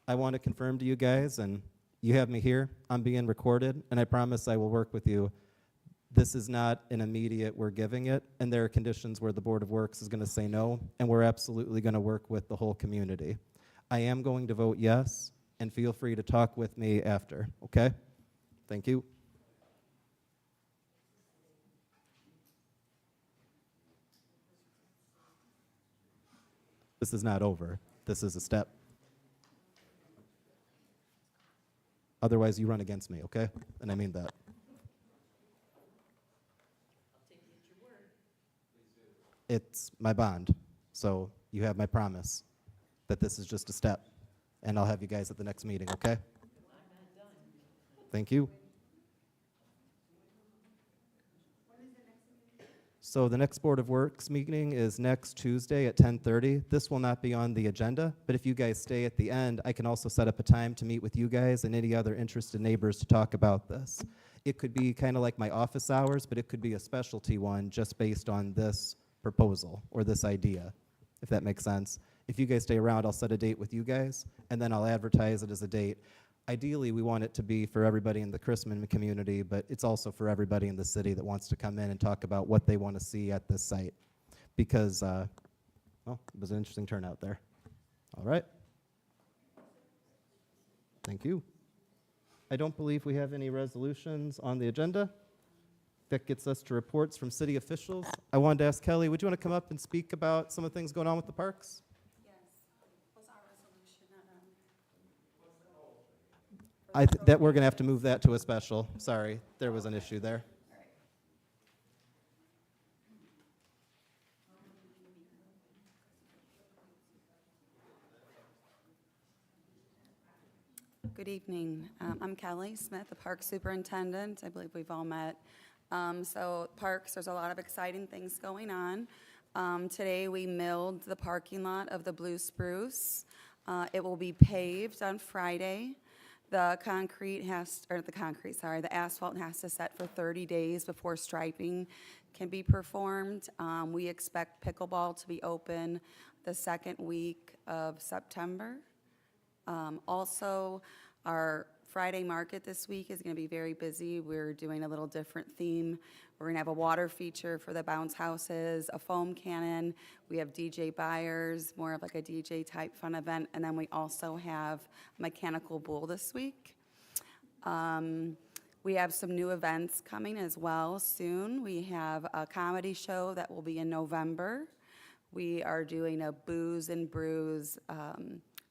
I want to confirm to you guys, and you have me here, I'm being recorded, and I promise I will work with you. This is not an immediate, we're giving it, and there are conditions where the Board of Works is going to say no, and we're absolutely going to work with the whole community. I am going to vote yes, and feel free to talk with me after, okay? Thank you. This is not over. This is a step. Otherwise, you run against me, okay? And I mean that. It's my bond, so you have my promise that this is just a step, and I'll have you guys at the next meeting, okay? Thank you. So the next Board of Works meeting is next Tuesday at 10:30. This will not be on the agenda, but if you guys stay at the end, I can also set up a time to meet with you guys and any other interested neighbors to talk about this. It could be kind of like my office hours, but it could be a specialty one just based on this proposal or this idea, if that makes sense. If you guys stay around, I'll set a date with you guys, and then I'll advertise it as a date. Ideally, we want it to be for everybody in the Chrisman community, but it's also for everybody in the city that wants to come in and talk about what they want to see at this site. Because, well, it was an interesting turnout there. All right. Thank you. I don't believe we have any resolutions on the agenda. That gets us to reports from city officials. I wanted to ask Kelly, would you want to come up and speak about some of the things going on with the parks? That we're going to have to move that to a special. Sorry, there was an issue there. Good evening. I'm Kelly Smith, the park superintendent. I believe we've all met. So parks, there's a lot of exciting things going on. Today we milled the parking lot of the Blue Spruce. It will be paved on Friday. The asphalt has to set for 30 days before striping can be performed. We expect pickleball to be open the second week of September. Also, our Friday market this week is going to be very busy. We're doing a little different theme. We're going to have a water feature for the bounce houses, a foam cannon. We have DJ buyers, more of like a DJ type fun event. And then we also have a mechanical bull this week. We have some new events coming as well soon. We have a comedy show that will be in November. We are doing a Booze and Brews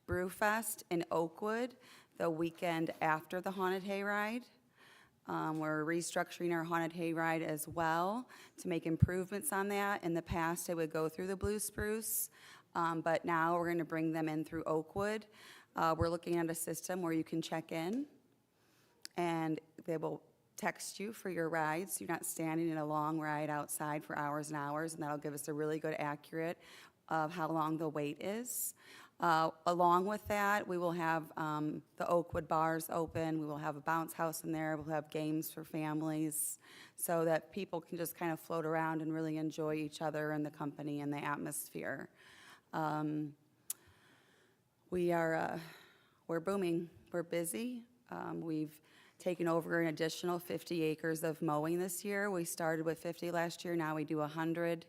Brew Fest in Oakwood. the weekend after the haunted hayride. We're restructuring our haunted hayride as well to make improvements on that. In the past, it would go through the Blue Spruce, but now we're going to bring them in through Oakwood. We're looking at a system where you can check in, and they will text you for your rides. You're not standing in a long ride outside for hours and hours, and that'll give us a really good accurate of how long the wait is. Along with that, we will have the Oakwood bars open. We will have a bounce house in there. We'll have games for families so that people can just kind of float around and really enjoy each other and the company and the atmosphere. We're booming. We're busy. We've taken over an additional 50 acres of mowing this year. We started with 50 last year. Now we do 100.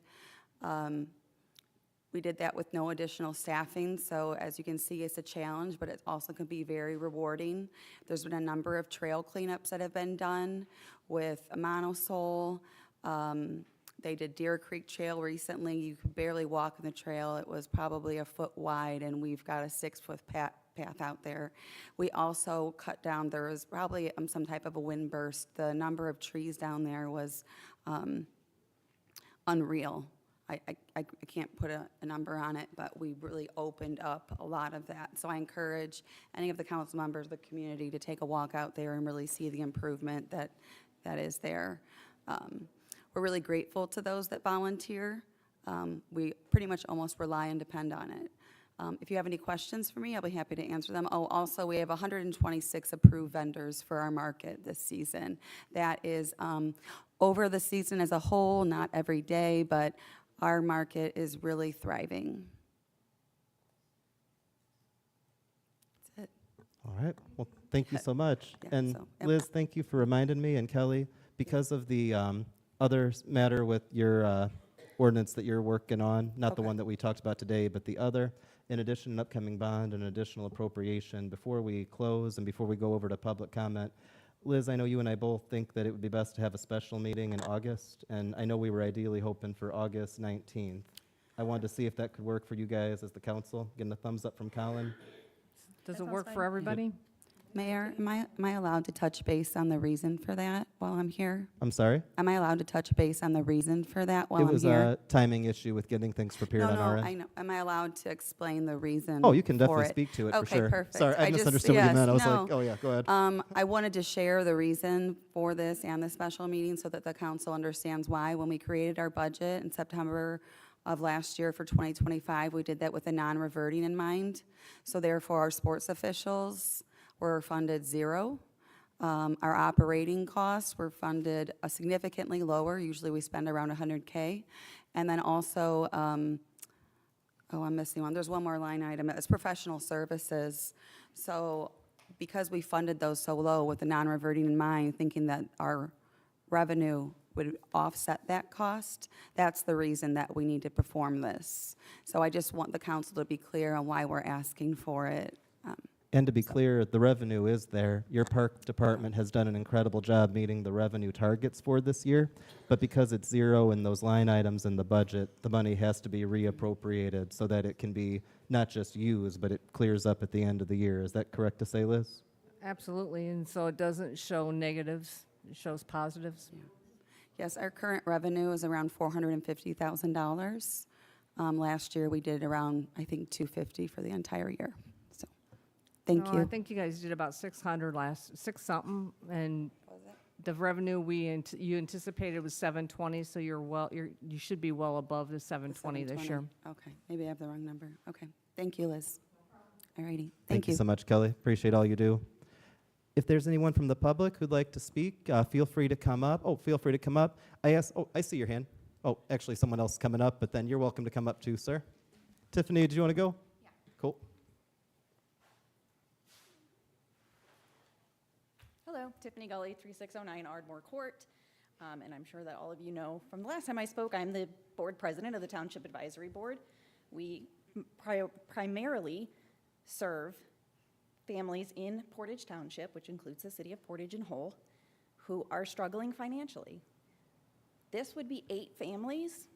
We did that with no additional staffing, so as you can see, it's a challenge, but it also can be very rewarding. There's been a number of trail cleanups that have been done with a monosole. They did Deer Creek Trail recently. You could barely walk on the trail. It was probably a foot wide, and we've got a 6-foot path out there. We also cut down, there was probably some type of a wind burst. The number of trees down there was unreal. I can't put a number on it, but we really opened up a lot of that. So I encourage any of the council members of the community to take a walk out there and really see the improvement that is there. We're really grateful to those that volunteer. We pretty much almost rely and depend on it. If you have any questions for me, I'll be happy to answer them. Oh, also, we have 126 approved vendors for our market this season. That is over the season as a whole, not every day, but our market is really thriving. That's it. All right. Well, thank you so much. Yeah, And so- Liz, thank you for reminding me, and Kelly, because of the other matter with your ordinance that you're working on, not the Okay. one that we talked about today, but the other, in addition, an upcoming bond and additional appropriation, before we close and before we go over to public comment, Liz, I know you and I both think that it would be best to have a special meeting in August, and I know we were ideally hoping for August 19th. I wanted to see if that could work for you guys as the council. Getting a thumbs up from Colin. Does it work for everybody? Mayor, am I allowed to touch base on the reason for that while I'm here? I'm sorry? Am I allowed to touch base on the reason for that while It I'm was here? a timing issue with getting things prepared on our No, end. I know. Am I allowed to explain the reason Oh, you can for definitely it? speak to it, for Okay, sure. perfect. Sorry, I just- misunderstood what you yes, meant. I was no. like, oh, yeah, go ahead. I wanted to share the reason for this and the special meeting so that the council understands why. When we created our budget in September of last year for 2025, we did that with a non-reverting in mind. So therefore, our sports officials were funded zero. Our operating costs were funded significantly lower. Usually we spend around $100K. And then also, I'm missing one. There's one more line item. It's professional services. So because we funded those so low with the non-reverting in mind, thinking that our revenue would offset that cost, that's the reason that we need to perform this. So I just want the council to be clear on why we're asking for it. And to be clear, the revenue is there. Your park department has done an incredible job meeting the revenue targets for this year, but because it's zero in those line items in the budget, the money has to be reappropriated so that it can be not just used, but it clears up at the end of the year. Is that correct to say, Liz? Absolutely, and so it doesn't show negatives, it shows positives. Yes, our current revenue is around $450,000. Last year, we did around, I think, $250 for the entire year. So, thank No, you. I think you guys did about 600 six something, and the revenue you anticipated was 720, so you should be well above the 720 this year. Okay, maybe I have the wrong number. Okay, thank you, Liz. All righty, Thank you so much, Kelly. Appreciate all you do. If there's anyone from the public who'd like to speak, feel free to come up. Oh, feel free to come up. I see your hand. Oh, actually, someone else is coming up, but then you're welcome to come up too, sir. Tiffany, do you want to go? Yeah. Cool. Hello, Tiffany Gully, 3609 Ardmore Court. And I'm sure that all of you know from the last time I spoke, I'm the board president of the Township Advisory Board. We primarily serve families in Portage Township, which includes the city of Portage and whole, who are struggling financially. This would be 8 families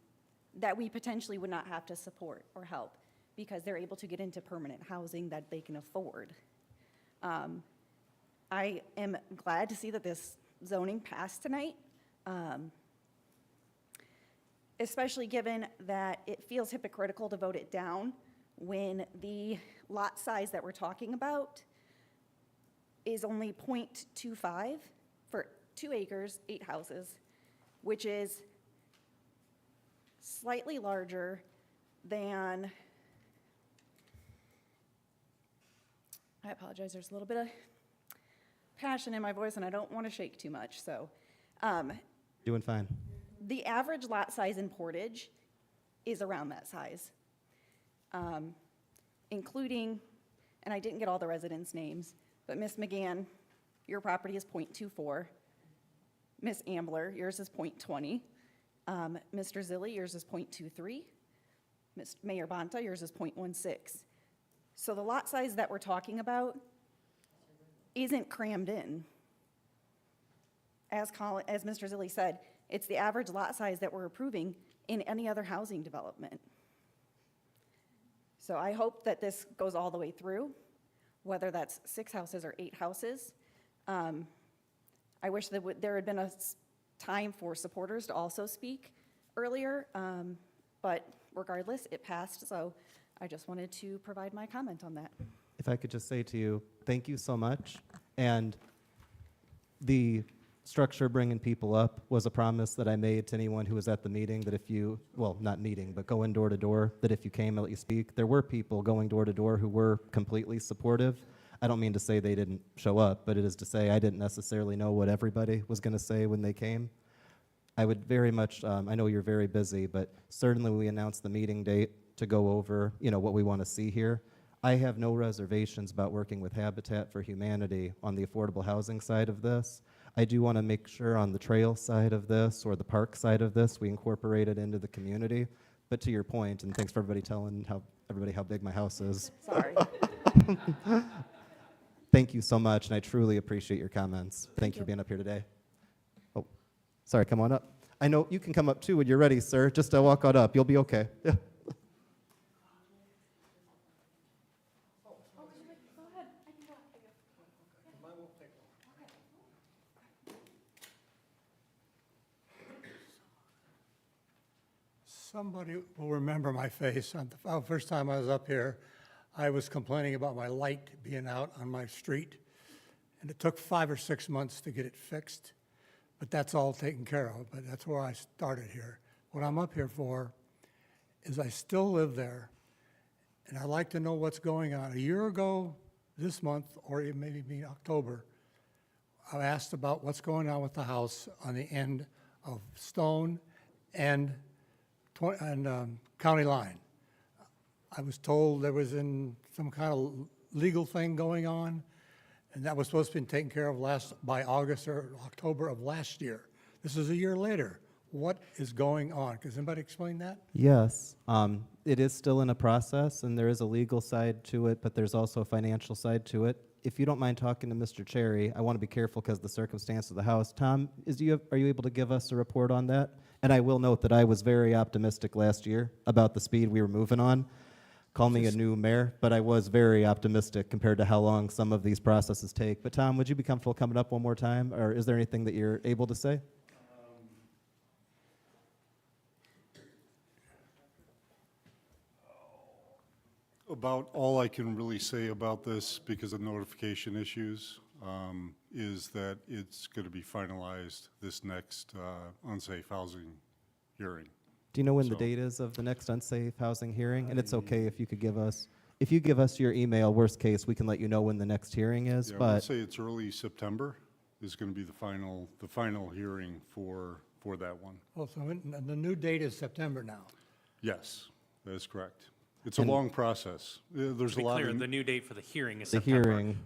that we potentially would not have to support or help because they're able to get into permanent housing that they can afford. I am glad to see that this zoning passed tonight, especially given that it feels hypocritical to vote it down when the lot size that we're talking about is only .25 for 2 acres, 8 houses, which is slightly larger than, I apologize, there's a little bit of passion in my voice and I don't want to shake too much, so. Doing fine. The average lot size in Portage is around that size, including, and I didn't get all the residents' names, but Ms. McGann, your property is .24. Ms. Ambler, yours is .20. Mr. Zilli, yours is .23. Ms. Mayor Bonta, yours is .16. So the lot size that we're talking about isn't crammed in. As Mr. Zilli said, it's the average lot size that we're approving in any other housing development. So I hope that this goes all the way through, whether that's 6 houses or 8 houses. I wish that there had been a time for supporters to also speak earlier, but regardless, it passed, so I just wanted to provide my comment on that. If I could just say to you, thank you so much. And the structure bringing people up was a promise that I made to anyone who was at the meeting, that if you, well, not meeting, but going door to door, that if you came, I'll let you speak. There were people going door to door who were completely supportive. I don't mean to say they didn't show up, but it is to say I didn't necessarily know what everybody was going to say when they came. I would very much, I know you're very busy, but certainly we announced the meeting date to go over, what we want to see here. I have no reservations about working with Habitat for Humanity on the affordable housing side of this. I do want to make sure on the trail side of this or the park side of this, we incorporate it into the community. But to your point, and thanks for everybody telling everybody how big my house is. Sorry. Thank you so much, and I truly appreciate your comments. Thank you for being up here today. Oh, sorry, come on up. I know you can come up too when you're ready, sir. Just walk on up. You'll be okay. Yeah. Somebody will remember my face. On the first time I was up here, I was complaining about my light being out on my street, and it took 5 or 6 months to get it fixed, but that's all taken care of, but that's where I started here. What I'm up here for is I still live there, and I'd like to know what's going on. A year ago this month, or it may be October, I asked about what's going on with the house on the end of Stone and County Line. I was told there was in some kind of legal thing going on, and that was supposed to be taken care of by August or October of last year. This is a year later. What is going on? Can anybody explain that? Yes, it is still in a process, and there is a legal side to it, but there's also a financial side to it. If you don't mind talking to Mr. Cherry, I want to be careful because of the circumstance of the house. Tom, are you able to give us a report on that? And I will note that I was very optimistic last year about the speed we were moving on. Call me a new mayor, but I was very optimistic compared to how long some of these processes take. But Tom, would you be comfortable coming up one more time, or is there anything that you're able to say? About all I can really say about this, because of notification issues, is that it's going to be finalized this next unsafe housing hearing. Do you know when the date is of the next unsafe housing hearing? And it's okay if you could give us, if you give us your email, worst case, we can let you know when the next hearing is, Yeah, I but would say it's early September is going to be the final hearing for that one. Oh, so the new date is September now. Yes, that is correct. It's a long process. There's To be a lot clear, of... the new date for the hearing is the September. hearing.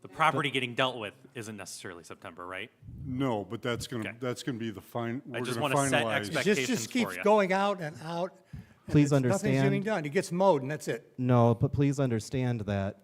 The property getting dealt with isn't necessarily September, right? No, but that's going to be the fine. I We're just going to wanna set finalize. expectations. It just for keeps ya. going out and out. and Please Nothing's understand- getting done. It gets mowed and that's it. No, but please understand that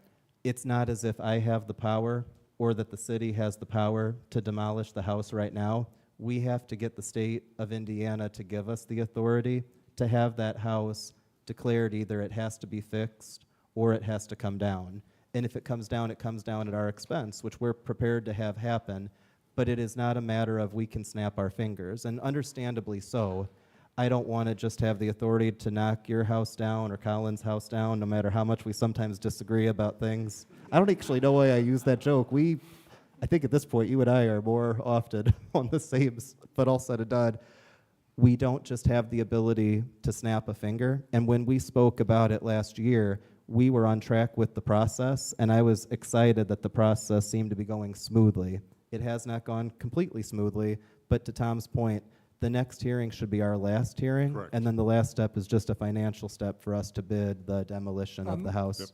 it's not as if I have the power or that the city has the power to demolish the house right now. We have to get the state of Indiana to give us the authority to have that house declared either it has to be fixed or it has to come down. And if it comes down at our expense, which we're prepared to have happen. But it is not a matter of we can snap our fingers, and understandably so. I don't want to just have the authority to knock your house down or Colin's house down, no matter how much we sometimes disagree about things. I don't actually know why I use that joke. I think at this point, you and I are more often on the same, but all said and done, we don't just have the ability to snap a finger. And when we spoke about it last year, we were on track with the process, and I was excited that the process seemed to be going smoothly. It has not gone completely smoothly, but to Tom's point, the next hearing should be our last hearing. Correct. And then the last step is just a financial step for us to bid the demolition of the house. Yep.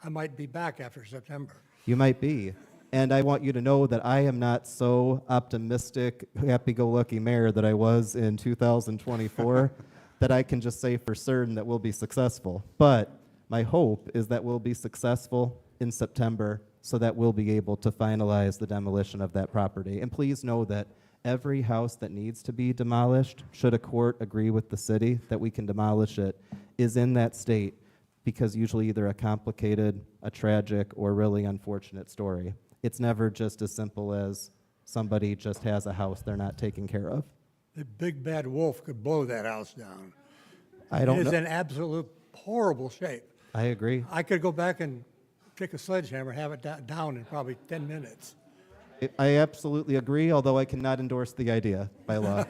I might be back after September. You might be. And I want you to know that I am not so optimistic, happy-go-lucky mayor that I was in 2024 that I can just say for certain that we'll be successful. But my hope is that we'll be successful in September so that we'll be able to finalize the demolition of that property. And please know that every house that needs to be demolished, should a court agree with the city that we can demolish it, is in that state because usually either a complicated, a tragic, or really unfortunate story. It's never just as simple as somebody just has a house they're not taking care of. The big bad wolf could blow that house down. I don't It is know. in absolute horrible shape. I agree. I could go back and take a sledgehammer, have it down in probably 10 minutes. I absolutely agree, although I cannot endorse the idea by law.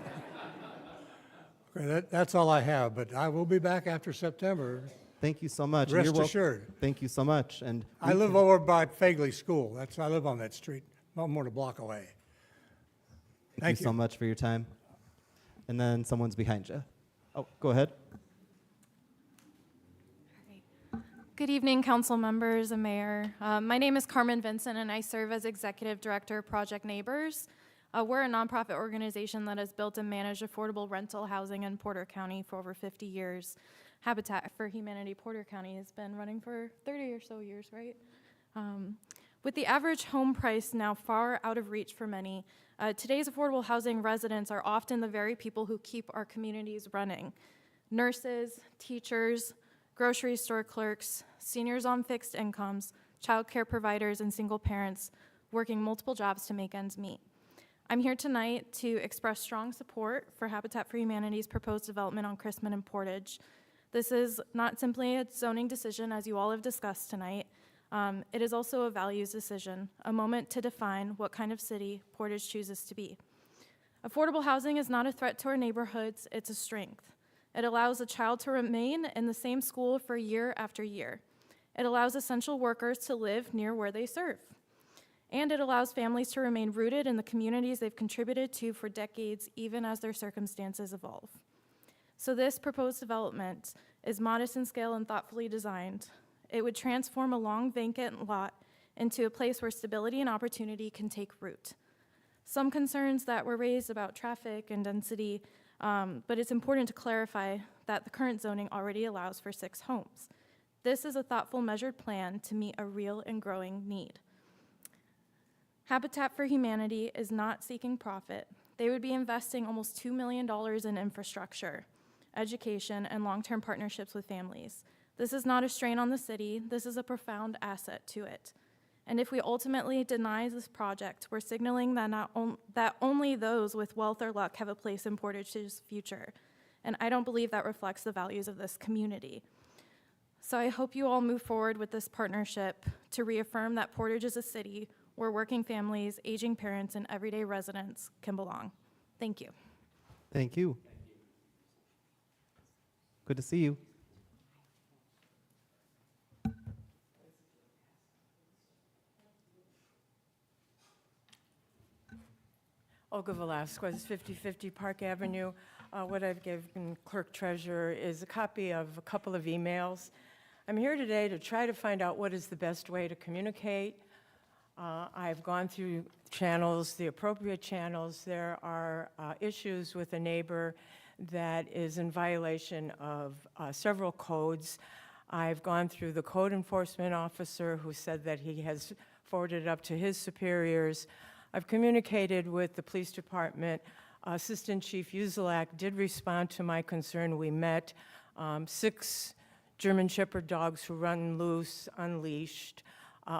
Okay, that's all I have, but I will be back after September. Thank you so much. Rest You're wel- assured. Thank you so much. And I live over by Fagley School. I live on that street, not more than a block away. Thank you so much for your time. And then someone's behind you. Oh, go ahead. Good evening, council members and mayor. My name is Carmen Vincent, and I serve as executive director of Project Neighbors. We're a nonprofit organization that has built and managed affordable rental housing in Porter County for over 50 years. Habitat for Humanity Porter County has been running for 30 or so years, right? With the average home price now far out of reach for many, today's affordable housing residents are often the very people who keep our communities running. Nurses, teachers, grocery store clerks, seniors on fixed incomes, childcare providers, and single parents working multiple jobs to make ends meet. I'm here tonight to express strong support for Habitat for Humanity's proposed development on Chrisman and Portage. This is not simply a zoning decision, as you all have discussed tonight. It is also a values decision, a moment to define what kind of city Portage chooses to be. Affordable housing is not a threat to our neighborhoods, it's a strength. It allows a child to remain in the same school for year after year. It allows essential workers to live near where they serve. And it allows families to remain rooted in the communities they've contributed to for decades, even as their circumstances evolve. So this proposed development is modest in scale and thoughtfully designed. It would transform a long vacant lot into a place where stability and opportunity can take root. Some concerns that were raised about traffic and density, but it's important to clarify that the current zoning already allows for 6 homes. This is a thoughtful, measured plan to meet a real and growing need. Habitat for Humanity is not seeking profit. They would be investing almost $2 million in infrastructure, education, and long-term partnerships with families. This is not a strain on the city. This is a profound asset to it. And if we ultimately deny this project, we're signaling that that only those with wealth or luck have a place in Portage's future. And I don't believe that reflects the values of this community. So I hope you all move forward with this partnership to reaffirm that Portage is a city where working families, aging parents, and everyday residents can belong. Thank you. Thank you. Good to see you. Olga Velasquez, 5050 Park Avenue. What I've given Clerk Treasurer is a copy of a couple of emails. I'm here today to try to find out what is the best way to communicate. I've gone through channels, the appropriate channels. There are issues with a neighbor that is in violation of several codes. I've gone through the code enforcement officer who said that he has forwarded it up to his superiors. I've communicated with the police department. Assistant Chief Uzelak did respond to my concern. We met 6 German Shepherd dogs who run loose, unleashed.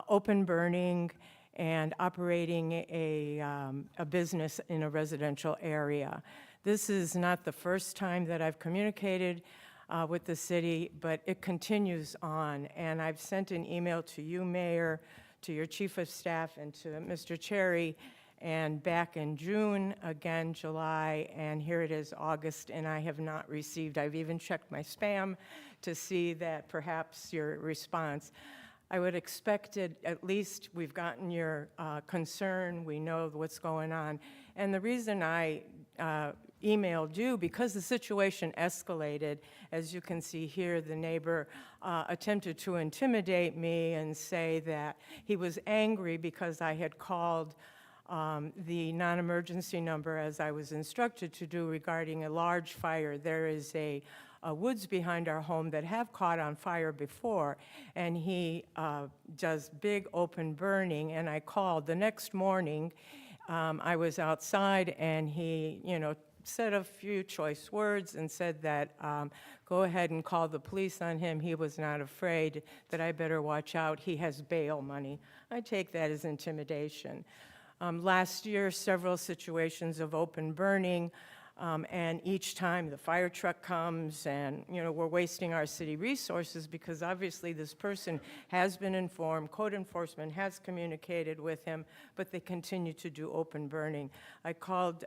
open burning and operating a business in a residential area. This is not the first time that I've communicated with the city, but it continues on. And I've sent an email to you, Mayor, to your Chief of Staff, and to Mr. Cherry, and back in June, again, July, and here it is, August, and I have not received. I've even checked my spam to see that perhaps your response. I would expect it, at least we've gotten your concern, we know what's going on. And the reason I emailed you, because the situation escalated, as you can see here, the neighbor attempted to intimidate me and say that he was angry because I had called the non-emergency number as I was instructed to do regarding a large fire. There is a woods behind our home that have caught on fire before, and he does big open burning, and I called. The next morning, I was outside, and he, said a few choice words and said that go ahead and call the police on him. He was not afraid, that I better watch out. He has bail money. I take that as intimidation. Last year, several situations of open burning, and each time the fire truck comes and, we're wasting our city resources because obviously this person has been informed, code enforcement has communicated with him, but they continue to do open burning. I called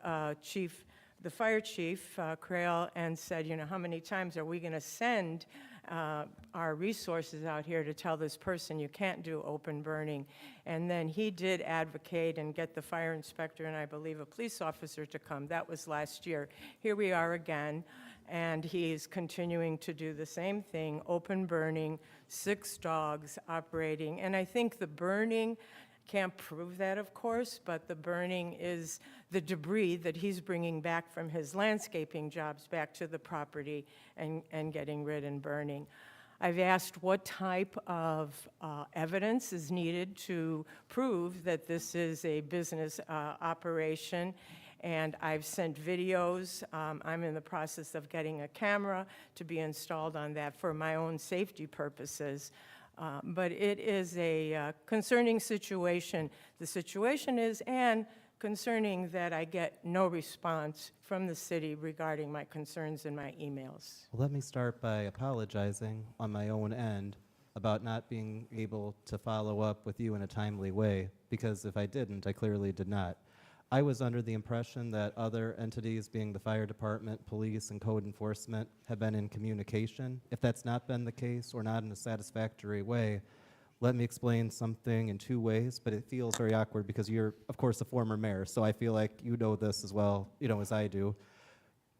the fire chief, Crail, and said, how many times are we going to send our resources out here to tell this person you can't do open burning? And then he did advocate and get the fire inspector and I believe a police officer to come. That was last year. Here we are again, and he's continuing to do the same thing, open burning, 6 dogs operating. And I think the burning, can't prove that, of course, but the burning is the debris that he's bringing back from his landscaping jobs back to the property and getting rid and burning. I've asked what type of evidence is needed to prove that this is a business operation, and I've sent videos. I'm in the process of getting a camera to be installed on that for my own safety purposes. But it is a concerning situation. The situation is, and concerning that I get no response from the city regarding my concerns in my emails. Well, let me start by apologizing on my own end about not being able to follow up with you in a timely way, because if I didn't, I clearly did not. I was under the impression that other entities, being the fire department, police, and code enforcement, have been in communication. If that's not been the case or not in a satisfactory way, let me explain something in 2 ways, but it feels very awkward because you're, of course, a former mayor, so I feel like you know this as well, as I do.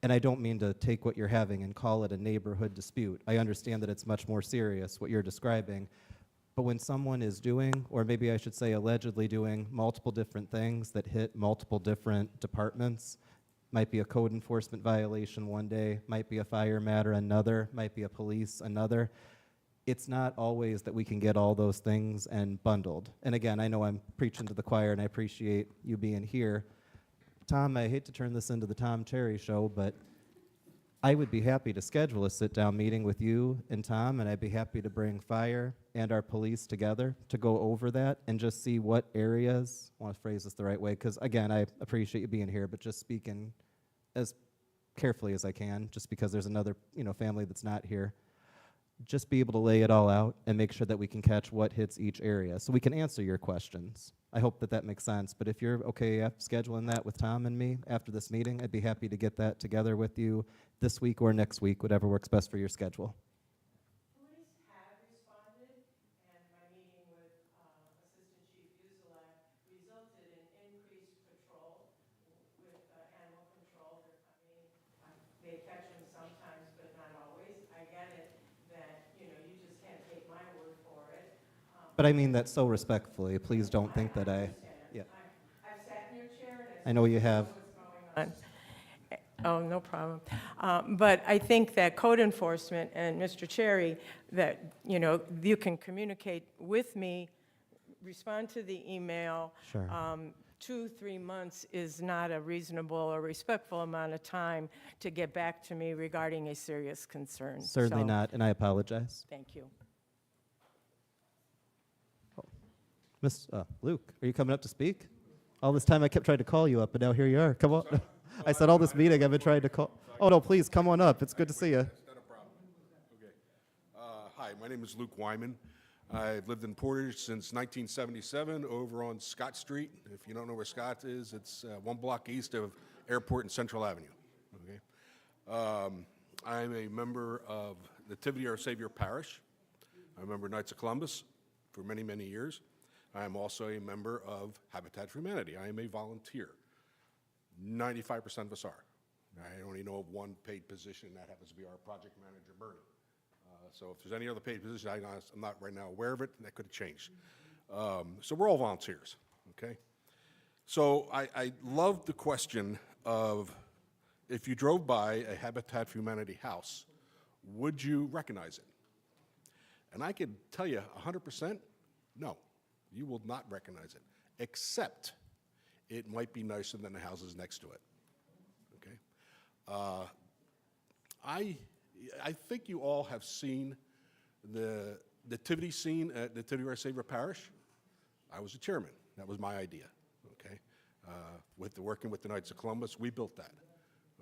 And I don't mean to take what you're having and call it a neighborhood dispute. I understand that it's much more serious, what you're describing. But when someone is doing, or maybe I should say allegedly doing, multiple different things that hit multiple different departments, might be a code enforcement violation one day, might be a fire matter another, might be a police another, it's not always that we can get all those things and bundled. And again, I know I'm preaching to the choir and I appreciate you being here. Tom, I hate to turn this into the Tom Cherry show, but I would be happy to schedule a sit-down meeting with you and Tom, and I'd be happy to bring fire and our police together to go over that and just see what areas, I want to phrase this the right way, because again, I appreciate you being here, but just speaking as carefully as I can, just because there's another family that's not here. Just be able to lay it all out and make sure that we can catch what hits each area so we can answer your questions. I hope that makes sense, but if you're okay scheduling that with Tom and me after this meeting, I'd be happy to get that together with you this week or next week, whatever works best for your schedule. Police have responded, and my meeting with Assistant Chief Uzelak resulted in increased patrol with animal control. They're coming. They catch them sometimes, but not always. I get it that, you just can't take my word for it. But I mean that so respectfully. Please don't think that yeah. I've sat in your chair. I know you have. Oh, no problem. But I think that code enforcement and Mr. Cherry, that, you can communicate with me, respond to the email. Sure. 2-3 months is not a reasonable or respectful amount of time to get back to me regarding a serious concern. Certainly So, not, and I apologize. Thank you. Luke, are you coming up to speak? All this time I kept trying to call you up, but now here you are. Come on. I said all this meeting I've been trying to call. Oh, no, please, come on up. It's good to see you. Not a problem. Okay. Hi, my name is Luke Wyman. I've lived in Portage since 1977 over on Scott Street. If you don't know where Scott is, it's one block east of Airport and Central Avenue. Okay. I'm a member of Nativity Our Savior Parish. I'm a member of Knights of Columbus for many, many years. I am also a member of Habitat for Humanity. I am a volunteer. 95% of us are. I only know of one paid position, and that happens to be our project manager, Bernie. So if there's any other paid position, I'm not right now aware of it, and that could have changed. So we're all volunteers, okay? So I love the question of, if you drove by a Habitat for Humanity house, would you recognize it? And I could tell you 100%, no, you will not recognize it, except it might be nicer than the houses next to it, okay? I think you all have seen the nativity scene at Nativity Our Savior Parish. I was the chairman. That was my idea, okay? Working with the Knights of Columbus, we built that,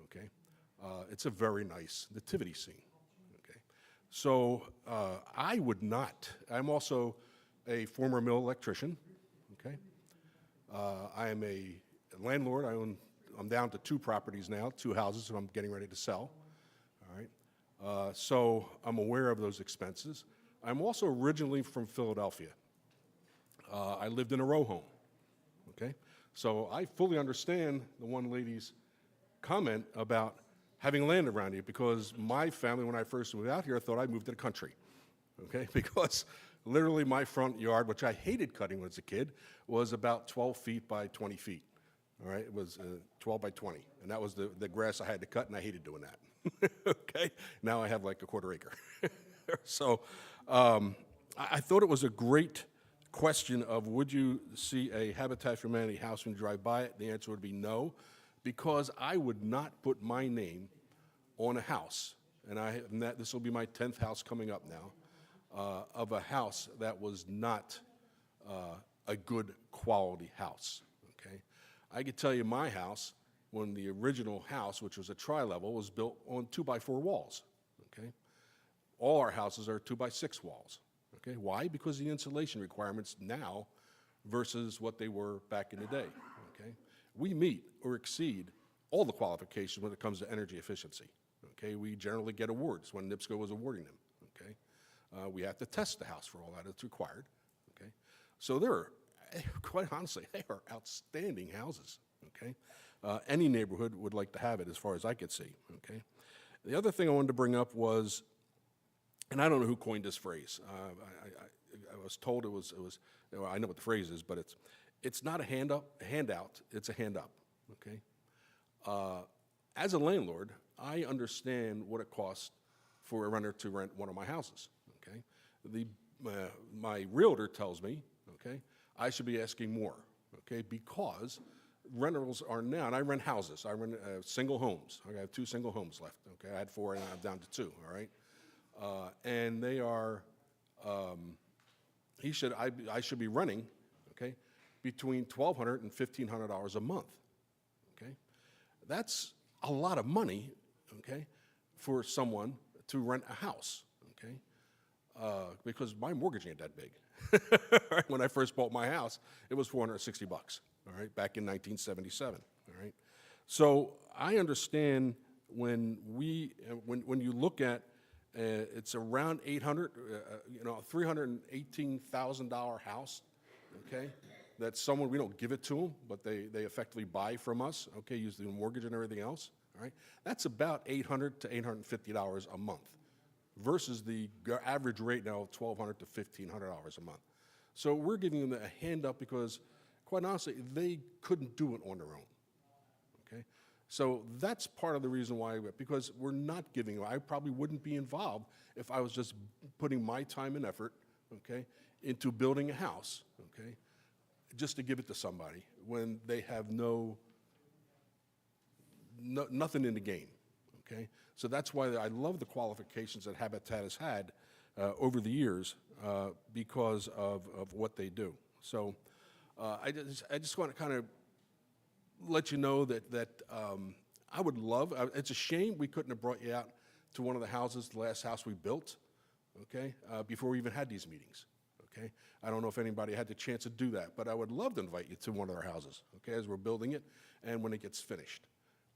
okay? It's a very nice nativity scene, okay? So I would not. I'm also a former mill electrician, okay? I am a landlord. I'm down to 2 properties now, 2 houses that I'm getting ready to sell, all right? So I'm aware of those expenses. I'm also originally from Philadelphia. I lived in a row home, okay? So I fully understand the one lady's comment about having land around you, because my family, when I first moved out here, thought I moved to the country, okay? Because literally my front yard, which I hated cutting when I was a kid, was about 12 feet by 20 feet, all right? It was 12 by 20, and that was the grass I had to cut, and I hated doing that, okay? Now I have like a quarter acre. So I thought it was a great question of, would you see a Habitat for Humanity house when you drive by it? The answer would be no, because I would not put my name on a house, and this will be my 10th house coming up now, of a house that was not a good quality house, okay? I could tell you my house, when the original house, which was a tri-level, was built on 2x4 walls, okay? All our houses are 2x6 walls, okay? Why? Because of the insulation requirements now versus what they were back in the day, okay? We meet or exceed all the qualifications when it comes to energy efficiency, okay? We generally get awards when NIPSCO was awarding them, okay? We have to test the house for all that it's required, okay? So quite honestly, they are outstanding houses, okay? Any neighborhood would like to have it, as far as I could see, okay? The other thing I wanted to bring up was, and I don't know who coined this phrase. I was told it was well, I know what the phrase is, but it's not a handout, it's a hand up, okay? As a landlord, I understand what it costs for a renter to rent one of my houses, okay? My realtor tells me, okay, I should be asking more, okay, because rentals are now, and I rent houses. I rent single homes. I have 2 single homes left, okay? I had 4 and I'm down to 2, all right? And they are, I should be renting, okay, between $1,200 and $1,500 a month, okay? That's a lot of money, okay, for someone to rent a house, okay? Because my mortgage ain't that big. When I first bought my house, it was $460, all right, back in 1977, all right? So I understand when you look at, it's around $318,000 house, okay? That someone, we don't give it to them, but they effectively buy from us, okay, use the mortgage and everything else, all right? That's about $800 to $850 a month versus the average rate now of $1,200 to $1,500 a month. So we're giving them a hand up because, quite honestly, they couldn't do it on their own, okay? So that's part of the reason why, because we're not giving, I probably wouldn't be involved if I was just putting my time and effort, okay, into building a house, okay, just to give it to somebody when they have nothing in the game, okay? So that's why I love the qualifications that Habitat has had over the years because of what they do. So I just want to kind of let you know that I would love, it's a shame we couldn't have brought you out to one of the houses, the last house we built, okay, before we even had these meetings, okay? I don't know if anybody had the chance to do that, but I would love to invite you to one of our houses, okay, as we're building it and when it gets finished,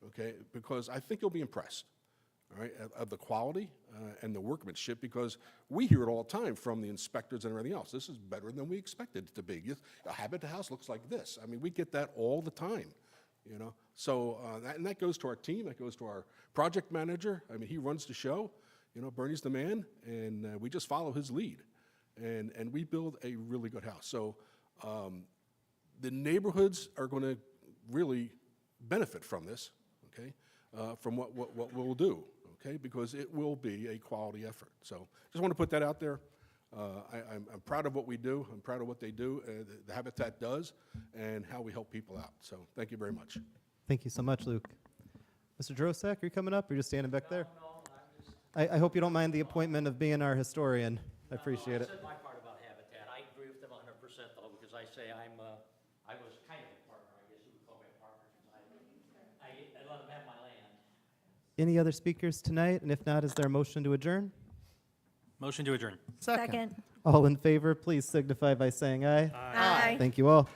okay? Because I think you'll be impressed, all right, of the quality and the workmanship, because we hear it all the time from the inspectors and everything else. This is better than we expected it to be. A Habitat house looks like this. I mean, we get that all the time. You know, so and that goes to our team, that goes to our project manager. I mean, he runs the show. You know, Bernie's the man, and we just follow his lead, and we build a really good house. So the neighborhoods are going to really benefit from this, okay, from what we'll do, okay, because it will be a quality effort. So just want to put that out there. I'm proud of what we do. I'm proud of what they do, the Habitat does, and how we help people out. So thank you very much. Thank you so much, Luke. Mr. Drosak, are you coming up or are you just standing back there? I hope you don't mind the appointment of being our historian. I appreciate it. I said my part about Habitat. I agree with them 100% though, because I say I was kind of a partner, I guess you would call me a partner, because I let them have my land. Any other speakers tonight? And if not, is there a motion to adjourn? Motion to adjourn. Second. All in favor, please signify by saying aye. Aye. Thank you all.